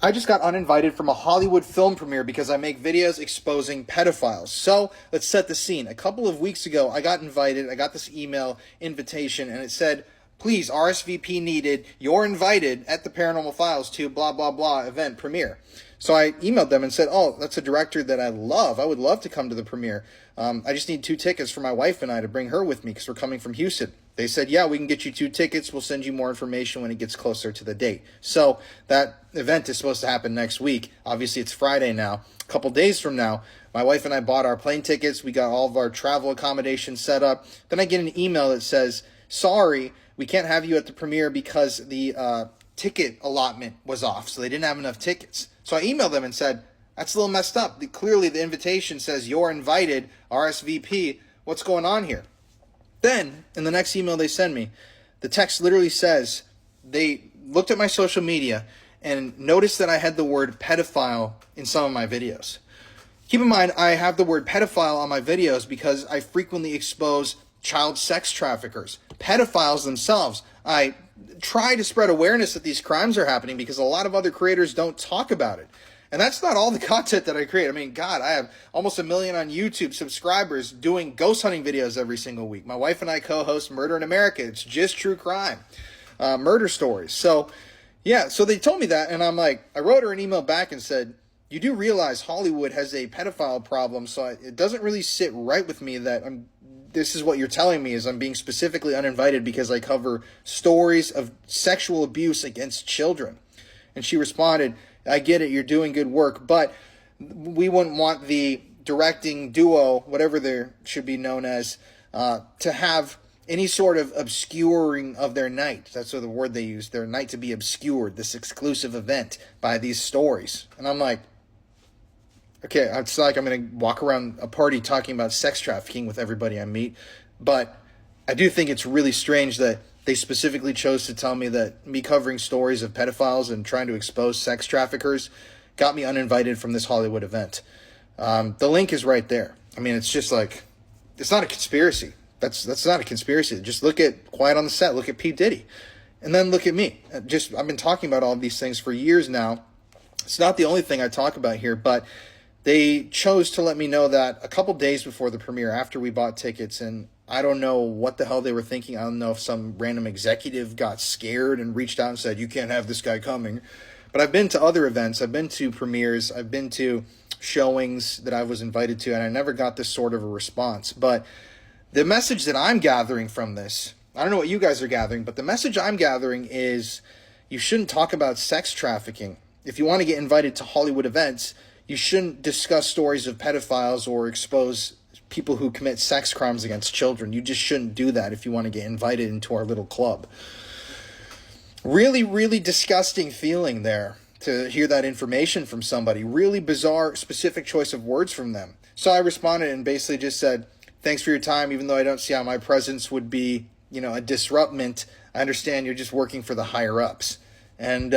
I just got uninvited from a Hollywood film premiere because I make videos exposing pedophiles. So let's set the scene. A couple of weeks ago, I got invited. I got this email invitation, and it said, please, RSVP needed, you're invited at the Paranormal Files to blah, blah, blah event premiere. So I emailed them and said, oh, that's a director that I love. I would love to come to the premiere. I just need 2 tickets for my wife and I to bring her with me because we're coming from Houston. They said, yeah, we can get you 2 tickets. We'll send you more information when it gets closer to the date. So that event is supposed to happen next week. Obviously, it's Friday now. A couple days from now, my wife and I bought our plane tickets. We got all of our travel accommodations set up. Then I get an email that says, sorry, we can't have you at the premiere because the ticket allotment was off, so they didn't have enough tickets. So I emailed them and said, that's a little messed up. Clearly, the invitation says you're invited, RSVP. What's going on here? Then, in the next email they send me, the text literally says they looked at my social media and noticed that I had the word pedophile in some of my videos. Keep in mind, I have the word pedophile on my videos because I frequently expose child sex traffickers, pedophiles themselves. I try to spread awareness that these crimes are happening because a lot of other creators don't talk about it. And that's not all the content that I create. I mean, God, I have almost 1 million on YouTube subscribers doing ghost hunting videos every single week. My wife and I co-host Murder in America. It's just true crime, murder stories. So, yeah, so they told me that, and I'm like, I wrote her an email back and said, you do realize Hollywood has a pedophile problem, so it doesn't really sit right with me that this is what you're telling me is I'm being specifically uninvited because I cover stories of sexual abuse against children. And she responded, I get it, you're doing good work, but we wouldn't want the directing duo, whatever they should be known as, to have any sort of obscuring of their night. That's the word they use, their night to be obscured, this exclusive event by these stories. And I'm like, okay, it's not like I'm going to walk around a party talking about sex trafficking with everybody I meet, but I do think it's really strange that they specifically chose to tell me that me covering stories of pedophiles and trying to expose sex traffickers got me uninvited from this Hollywood event. The link is right there. I mean, it's just like, it's not a conspiracy. That's not a conspiracy. Just look at Quiet on the Set. Look at P. Diddy. And then look at me. I've been talking about all of these things for years now. It's not the only thing I talk about here, but they chose to let me know that a couple days before the premiere, after we bought tickets, and I don't know what the hell they were thinking. I don't know if some random executive got scared and reached out and said, you can't have this guy coming. But I've been to other events. I've been to premieres. I've been to showings that I was invited to, and I never got this sort of a response. But the message that I'm gathering from this, I don't know what you guys are gathering, but the message I'm gathering is you shouldn't talk about sex trafficking. If you want to get invited to Hollywood events, you shouldn't discuss stories of pedophiles or expose people who commit sex crimes against children. You just shouldn't do that if you want to get invited into our little club. Really, really disgusting feeling there to hear that information from somebody. Really bizarre, specific choice of words from them. So I responded and basically just said, thanks for your time, even though I don't see how my presence would be, a disruptment. I understand you're just working for the higher ups. And,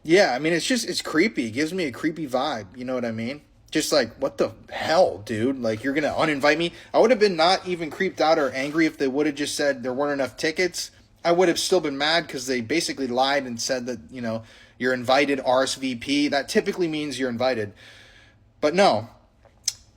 yeah, I mean, it's creepy. It gives me a creepy vibe. You know what I mean? Just like, what the hell, dude? Like, you're going to uninvite me? I would have been not even creeped out or angry if they would have just said there weren't enough tickets. I would have still been mad because they basically lied and said that, you're invited, RSVP. That typically means you're invited. But no,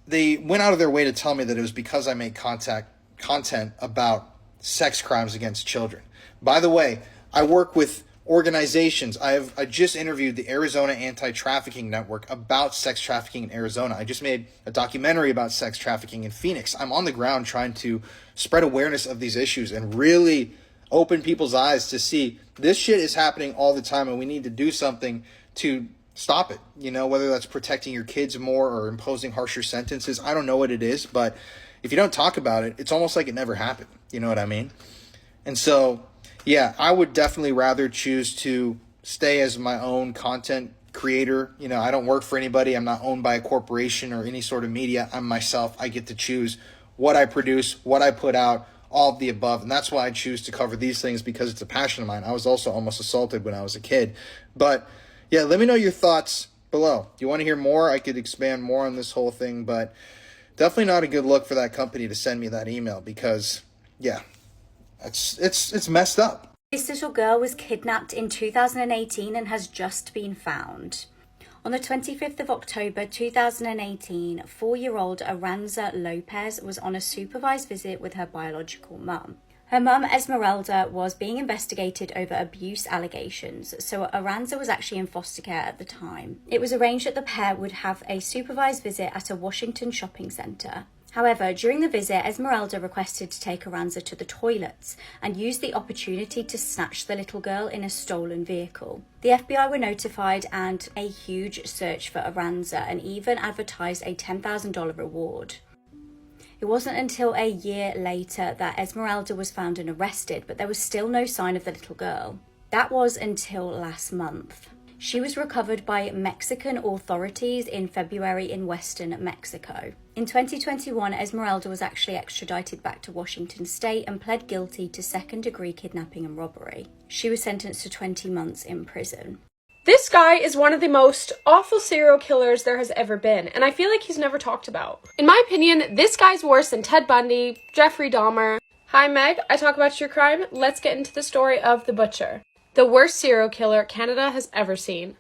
they went out of their way to tell me that it was because I made content about sex crimes against children. By the way, I work with organizations. I just interviewed the Arizona Anti-Trafficking Network about sex trafficking in Arizona. I just made a documentary about sex trafficking in Phoenix. I'm on the ground trying to spread awareness of these issues and really open people's eyes to see this shit is happening all the time, and we need to do something to stop it. Whether that's protecting your kids more or imposing harsher sentences. I don't know what it is, but if you don't talk about it, it's almost like it never happened. You know what I mean? And so, yeah, I would definitely rather choose to stay as my own content creator. I don't work for anybody. I'm not owned by a corporation or any sort of media. I'm myself. I get to choose what I produce, what I put out, all of the above. And that's why I choose to cover these things, because it's a passion of mine. I was also almost assaulted when I was a kid. But yeah, let me know your thoughts below. Do you want to hear more? I could expand more on this whole thing, but definitely not a good look for that company to send me that email, because yeah, it's messed up. This little girl was kidnapped in 2018 and has just been found. On the 25th of October 2018, 4-year-old Aranza Lopez was on a supervised visit with her biological mum. Her mum, Esmeralda, was being investigated over abuse allegations, so Aranza was actually in foster care at the time. It was arranged that the pair would have a supervised visit at a Washington shopping centre. However, during the visit, Esmeralda requested to take Aranza to the toilets and used the opportunity to snatch the little girl in a stolen vehicle. The FBI were notified and a huge search for Aranza, and even advertised a $10,000 reward. It wasn't until a year later that Esmeralda was found and arrested, but there was still no sign of the little girl. That was until last month. She was recovered by Mexican authorities in February in western Mexico. In 2021, Esmeralda was actually extradited back to Washington state and pled guilty to second-degree kidnapping and robbery. She was sentenced to 20 months in prison. This guy is one of the most awful serial killers there has ever been, and I feel like he's never talked about. In my opinion, this guy's worse than Ted Bundy, Jeffrey Dahmer. Hi Meg, I talk about true crime. Let's get into the story of the Butcher, the worst serial killer Canada has ever seen.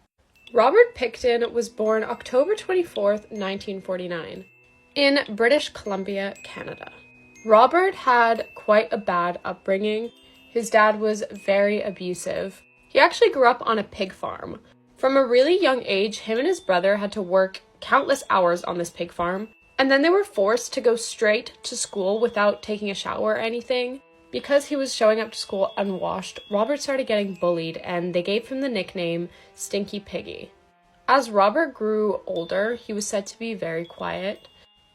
Robert Pickton was born October 24th, 1949, in British Columbia, Canada. Robert had quite a bad upbringing. His dad was very abusive. He actually grew up on a pig farm. From a really young age, him and his brother had to work countless hours on this pig farm, and then they were forced to go straight to school without taking a shower or anything. Because he was showing up to school unwashed, Robert started getting bullied, and they gave him the nickname Stinky Piggy. As Robert grew older, he was said to be very quiet,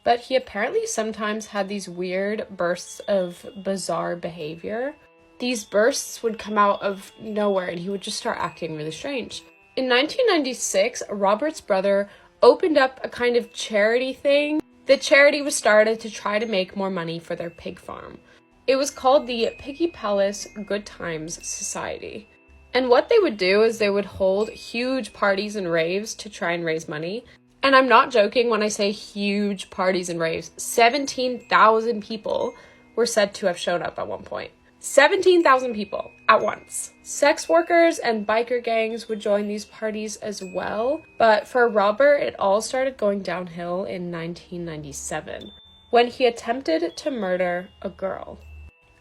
but he apparently sometimes had these weird bursts of bizarre behavior. These bursts would come out of nowhere and he would just start acting really strange. In 1996, Robert's brother opened up a kind of charity thing. The charity was started to try to make more money for their pig farm. It was called the Piggy Palace Good Times Society. And what they would do is they would hold huge parties and raves to try and raise money. And I'm not joking when I say huge parties and raves. 17,000 people were said to have shown up at one point. 17,000 people at once. Sex workers and biker gangs would join these parties as well, but for Robert, it all started going downhill in 1997, when he attempted to murder a girl.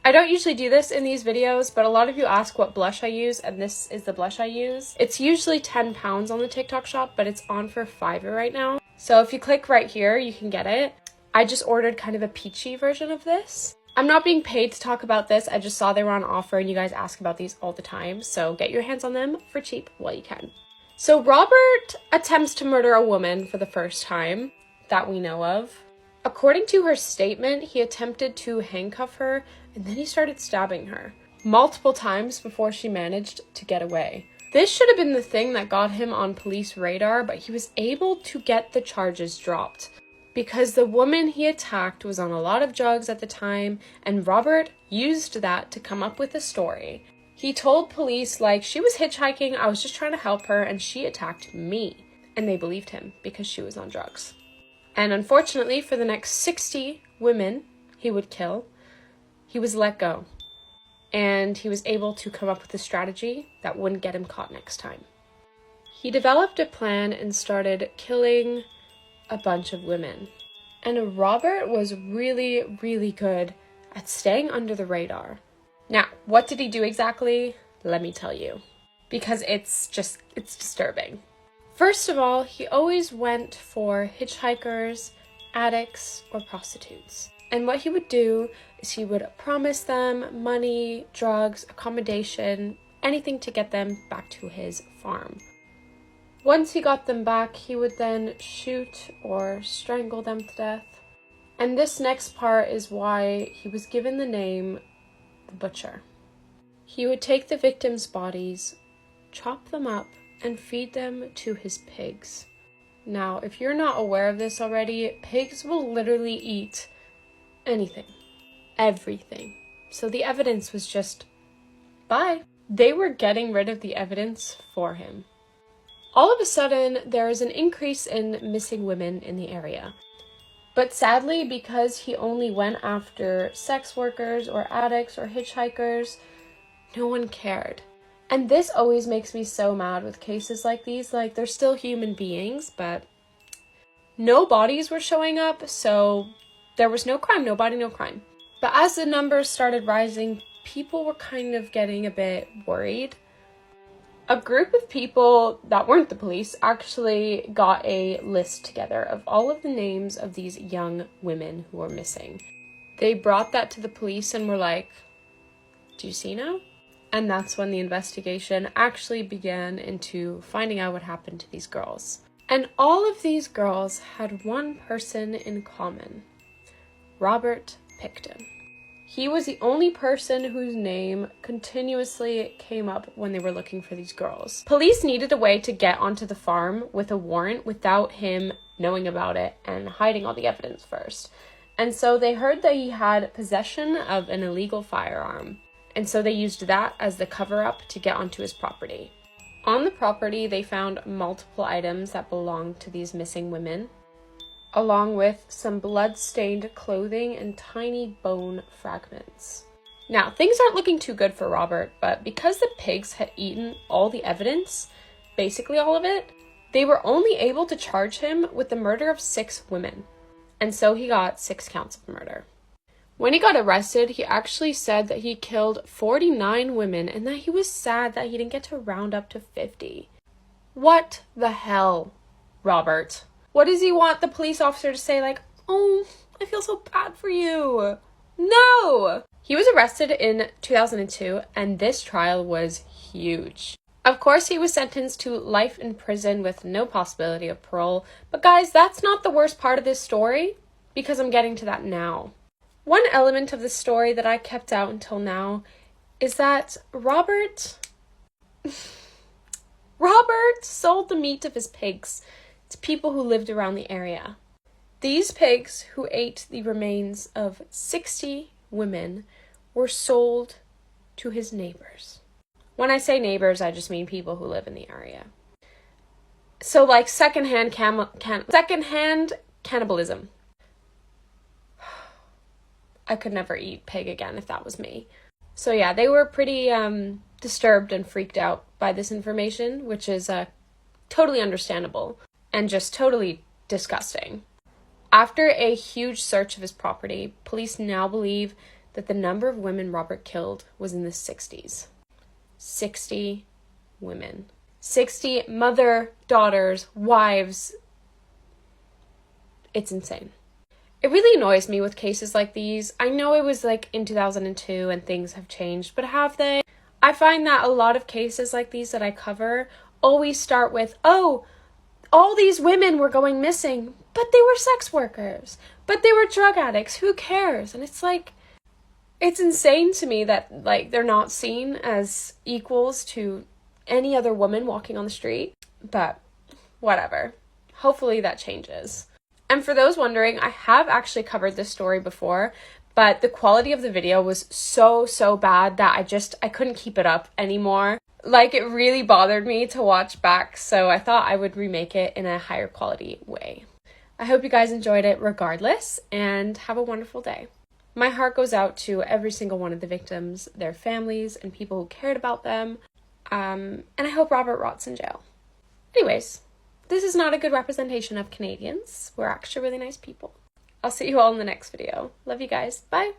I don't usually do this in these videos, but a lot of you ask what blush I use, and this is the blush I use. It's usually £10 on the TikTok shop, but it's on for $5 right now. So if you click right here, you can get it. I just ordered kind of a peachy version of this. I'm not being paid to talk about this. I just saw they were on offer and you guys ask about these all the time. So get your hands on them for cheap while you can. So Robert attempts to murder a woman for the first time that we know of. According to her statement, he attempted to handcuff her and then he started stabbing her multiple times before she managed to get away. This should have been the thing that got him on police radar, but he was able to get the charges dropped because the woman he attacked was on a lot of drugs at the time, and Robert used that to come up with a story. He told police, like, she was hitchhiking, I was just trying to help her, and she attacked me. And they believed him because she was on drugs. And unfortunately, for the next 60 women he would kill, he was let go. And he was able to come up with a strategy that wouldn't get him caught next time. He developed a plan and started killing a bunch of women. And Robert was really, really good at staying under the radar. Now, what did he do exactly? Let me tell you. Because it's disturbing. First of all, he always went for hitchhikers, addicts, or prostitutes. And what he would do is he would promise them money, drugs, accommodation, anything to get them back to his farm. Once he got them back, he would then shoot or strangle them to death. And this next part is why he was given the name the Butcher. He would take the victims' bodies, chop them up, and feed them to his pigs. Now, if you're not aware of this already, pigs will literally eat anything. Everything. So the evidence was just, bye. They were getting rid of the evidence for him. All of a sudden, there is an increase in missing women in the area. But sadly, because he only went after sex workers or addicts or hitchhikers, no one cared. And this always makes me so mad with cases like these. Like, they're still human beings, but no bodies were showing up, so there was no crime, no body, no crime. But as the numbers started rising, people were kind of getting a bit worried. A group of people that weren't the police actually got a list together of all of the names of these young women who were missing. They brought that to the police and were like, do you see now? And that's when the investigation actually began into finding out what happened to these girls. And all of these girls had one person in common: Robert Pickton. He was the only person whose name continuously came up when they were looking for these girls. Police needed a way to get onto the farm with a warrant without him knowing about it and hiding all the evidence first. And so they heard that he had possession of an illegal firearm. And so they used that as the cover-up to get onto his property. On the property, they found multiple items that belonged to these missing women, along with some blood-stained clothing and tiny bone fragments. Now, things aren't looking too good for Robert, but because the pigs had eaten all the evidence, basically all of it, they were only able to charge him with the murder of 6 women. And so he got 6 counts of murder. When he got arrested, he actually said that he killed 49 women and that he was sad that he didn't get to round up to 50. What the hell, Robert? What does he want the police officer to say, like, oh, I feel so bad for you? No! He was arrested in 2002, and this trial was huge. Of course, he was sentenced to life in prison with no possibility of parole. But guys, that's not the worst part of this story, because I'm getting to that now. One element of the story that I kept out until now is that Robert sold the meat of his pigs to people who lived around the area. These pigs, who ate the remains of 60 women, were sold to his neighbors. When I say neighbors, I just mean people who live in the area. So like secondhand cannibalism. I could never eat pig again if that was me. So yeah, they were pretty disturbed and freaked out by this information, which is totally understandable and just totally disgusting. After a huge search of his property, police now believe that the number of women Robert killed was in the 60s. 60 women. 60 mother, daughters, wives. It's insane. It really annoys me with cases like these. I know it was like in 2002 and things have changed, but have they? I find that a lot of cases like these that I cover always start with, oh, all these women were going missing, but they were sex workers, but they were drug addicts. Who cares? And it's like, it's insane to me that like they're not seen as equals to any other woman walking on the street, but whatever. Hopefully that changes. And for those wondering, I have actually covered this story before, but the quality of the video was so bad that I couldn't keep it up anymore. Like, it really bothered me to watch back, so I thought I would remake it in a higher quality way. I hope you guys enjoyed it regardless, and have a wonderful day. My heart goes out to every single one of the victims, their families, and people who cared about them, and I hope Robert rots in jail. Anyways, this is not a good representation of Canadians. We're actually really nice people. I'll see you all in the next video. Love you guys. Bye.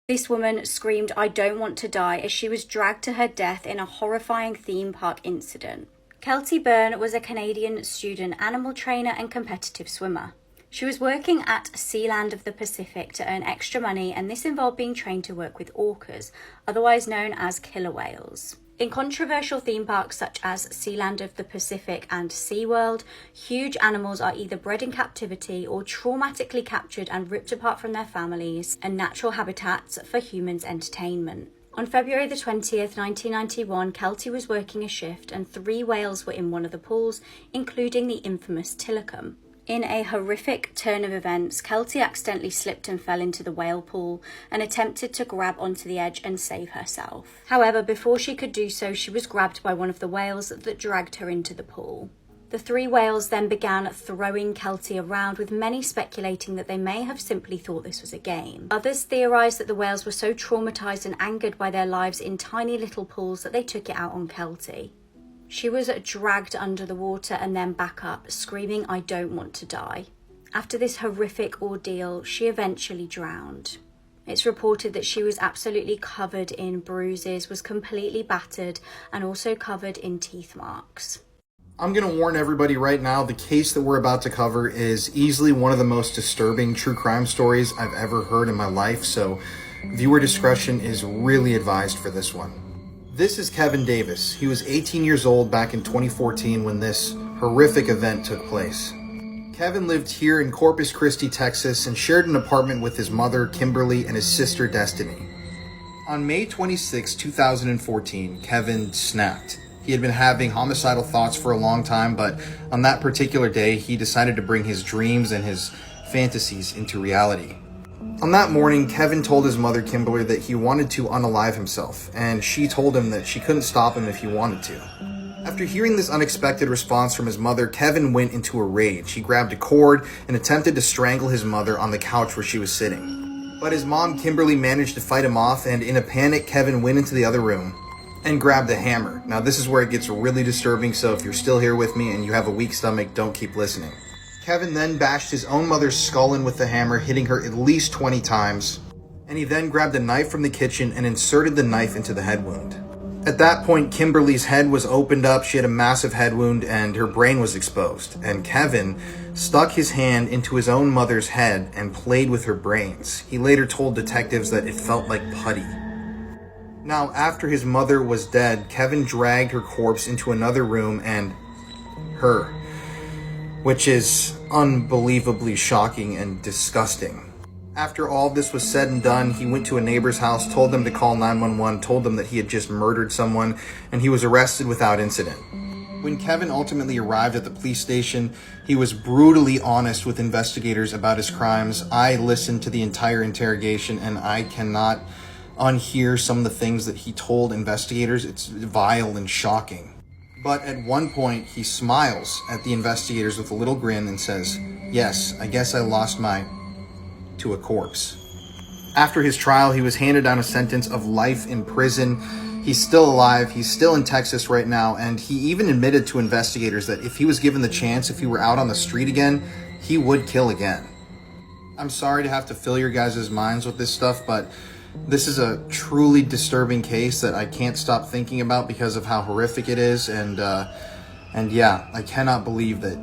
This woman screamed, "I don't want to die," as she was dragged to her death in a horrifying theme park incident. Kelty Byrne was a Canadian student animal trainer and competitive swimmer. She was working at Sealand of the Pacific to earn extra money, and this involved being trained to work with orcas, otherwise known as killer whales. In controversial theme parks such as Sealand of the Pacific and SeaWorld, huge animals are either bred in captivity or traumatically captured and ripped apart from their families and natural habitats for humans' entertainment. On February the 20th, 1991, Kelty was working a shift and 3 whales were in one of the pools, including the infamous Tilikum. In a horrific turn of events, Kelty accidentally slipped and fell into the whale pool and attempted to grab onto the edge and save herself. However, before she could do so, she was grabbed by one of the whales that dragged her into the pool. The 3 whales then began throwing Kelty around, with many speculating that they may have simply thought this was a game. Others theorised that the whales were so traumatised and angered by their lives in tiny little pools that they took it out on Kelty. She was dragged under the water and then back up, screaming, "I don't want to die." After this horrific ordeal, she eventually drowned. It's reported that she was absolutely covered in bruises, was completely battered, and also covered in teeth marks. I'm going to warn everybody right now, the case that we're about to cover is easily one of the most disturbing true crime stories I've ever heard in my life, so viewer discretion is really advised for this one. This is Kevin Davis. He was 18 years old back in 2014 when this horrific event took place. Kevin lived here in Corpus Christi, Texas, and shared an apartment with his mother, Kimberly, and his sister, Destiny. On May 26, 2014, Kevin snapped. He had been having homicidal thoughts for a long time, but on that particular day, he decided to bring his dreams and his fantasies into reality. On that morning, Kevin told his mother, Kimberly, that he wanted to unalive himself, and she told him that she couldn't stop him if he wanted to. After hearing this unexpected response from his mother, Kevin went into a rage. He grabbed a cord and attempted to strangle his mother on the couch where she was sitting. But his mom, Kimberly, managed to fight him off, and in a panic, Kevin went into the other room and grabbed a hammer. Now, this is where it gets really disturbing, so if you're still here with me and you have a weak stomach, don't keep listening. Kevin then bashed his own mother's skull in with the hammer, hitting her at least 20 times. And he then grabbed a knife from the kitchen and inserted the knife into the head wound. At that point, Kimberly's head was opened up. She had a massive head wound and her brain was exposed. And Kevin stuck his hand into his own mother's head and played with her brains. He later told detectives that it felt like putty. Now, after his mother was dead, Kevin dragged her corpse into another room and her, which is unbelievably shocking and disgusting. After all this was said and done, he went to a neighbor's house, told them to call 911, told them that he had just murdered someone, and he was arrested without incident. When Kevin ultimately arrived at the police station, he was brutally honest with investigators about his crimes. I listened to the entire interrogation, and I cannot unhear some of the things that he told investigators. It's vile and shocking. But at one point, he smiles at the investigators with a little grin and says, "Yes, I guess I lost my..." to a corpse. After his trial, he was handed down a sentence of life in prison. He's still alive, he's still in Texas right now, and he even admitted to investigators that if he was given the chance, if he were out on the street again, he would kill again. I'm sorry to have to fill your guys' minds with this stuff, but this is a truly disturbing case that I can't stop thinking about because of how horrific it is, and yeah, I cannot believe that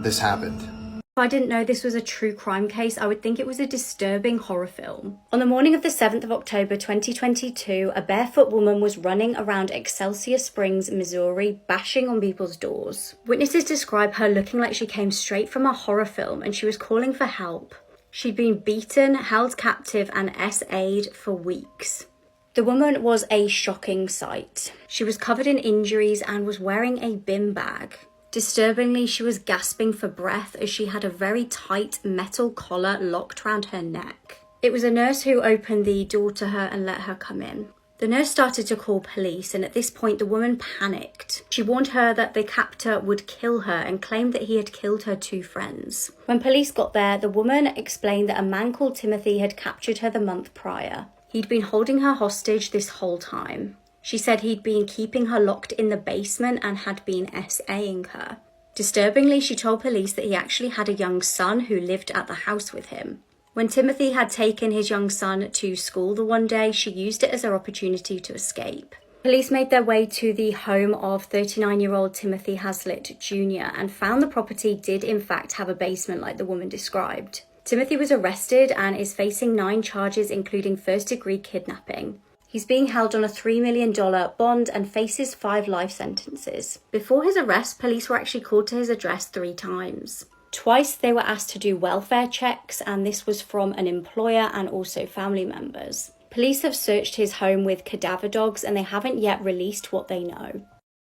this happened. If I didn't know this was a true crime case, I would think it was a disturbing horror film. On the morning of the 7th of October 2022, a barefoot woman was running around Excelsior Springs, Missouri, bashing on people's doors. Witnesses describe her looking like she came straight from a horror film and she was calling for help. She'd been beaten, held captive, and SA'd for weeks. The woman was a shocking sight. She was covered in injuries and was wearing a bin bag. Disturbingly, she was gasping for breath as she had a very tight metal collar locked round her neck. It was a nurse who opened the door to her and let her come in. The nurse started to call police, and at this point the woman panicked. She warned her that the captor would kill her and claimed that he had killed her 2 friends. When police got there, the woman explained that a man called Timothy had captured her the month prior. He'd been holding her hostage this whole time. She said he'd been keeping her locked in the basement and had been SAing her. Disturbingly, she told police that he actually had a young son who lived at the house with him. When Timothy had taken his young son to school the one day, she used it as her opportunity to escape. Police made their way to the home of 39-year-old Timothy Haslett Jr. and found the property did in fact have a basement like the woman described. Timothy was arrested and is facing 9 charges, including first-degree kidnapping. He's being held on a $3 million bond and faces 5 life sentences. Before his arrest, police were actually called to his address 3 times. Twice they were asked to do welfare checks, and this was from an employer and also family members. Police have searched his home with cadaver dogs and they haven't yet released what they know.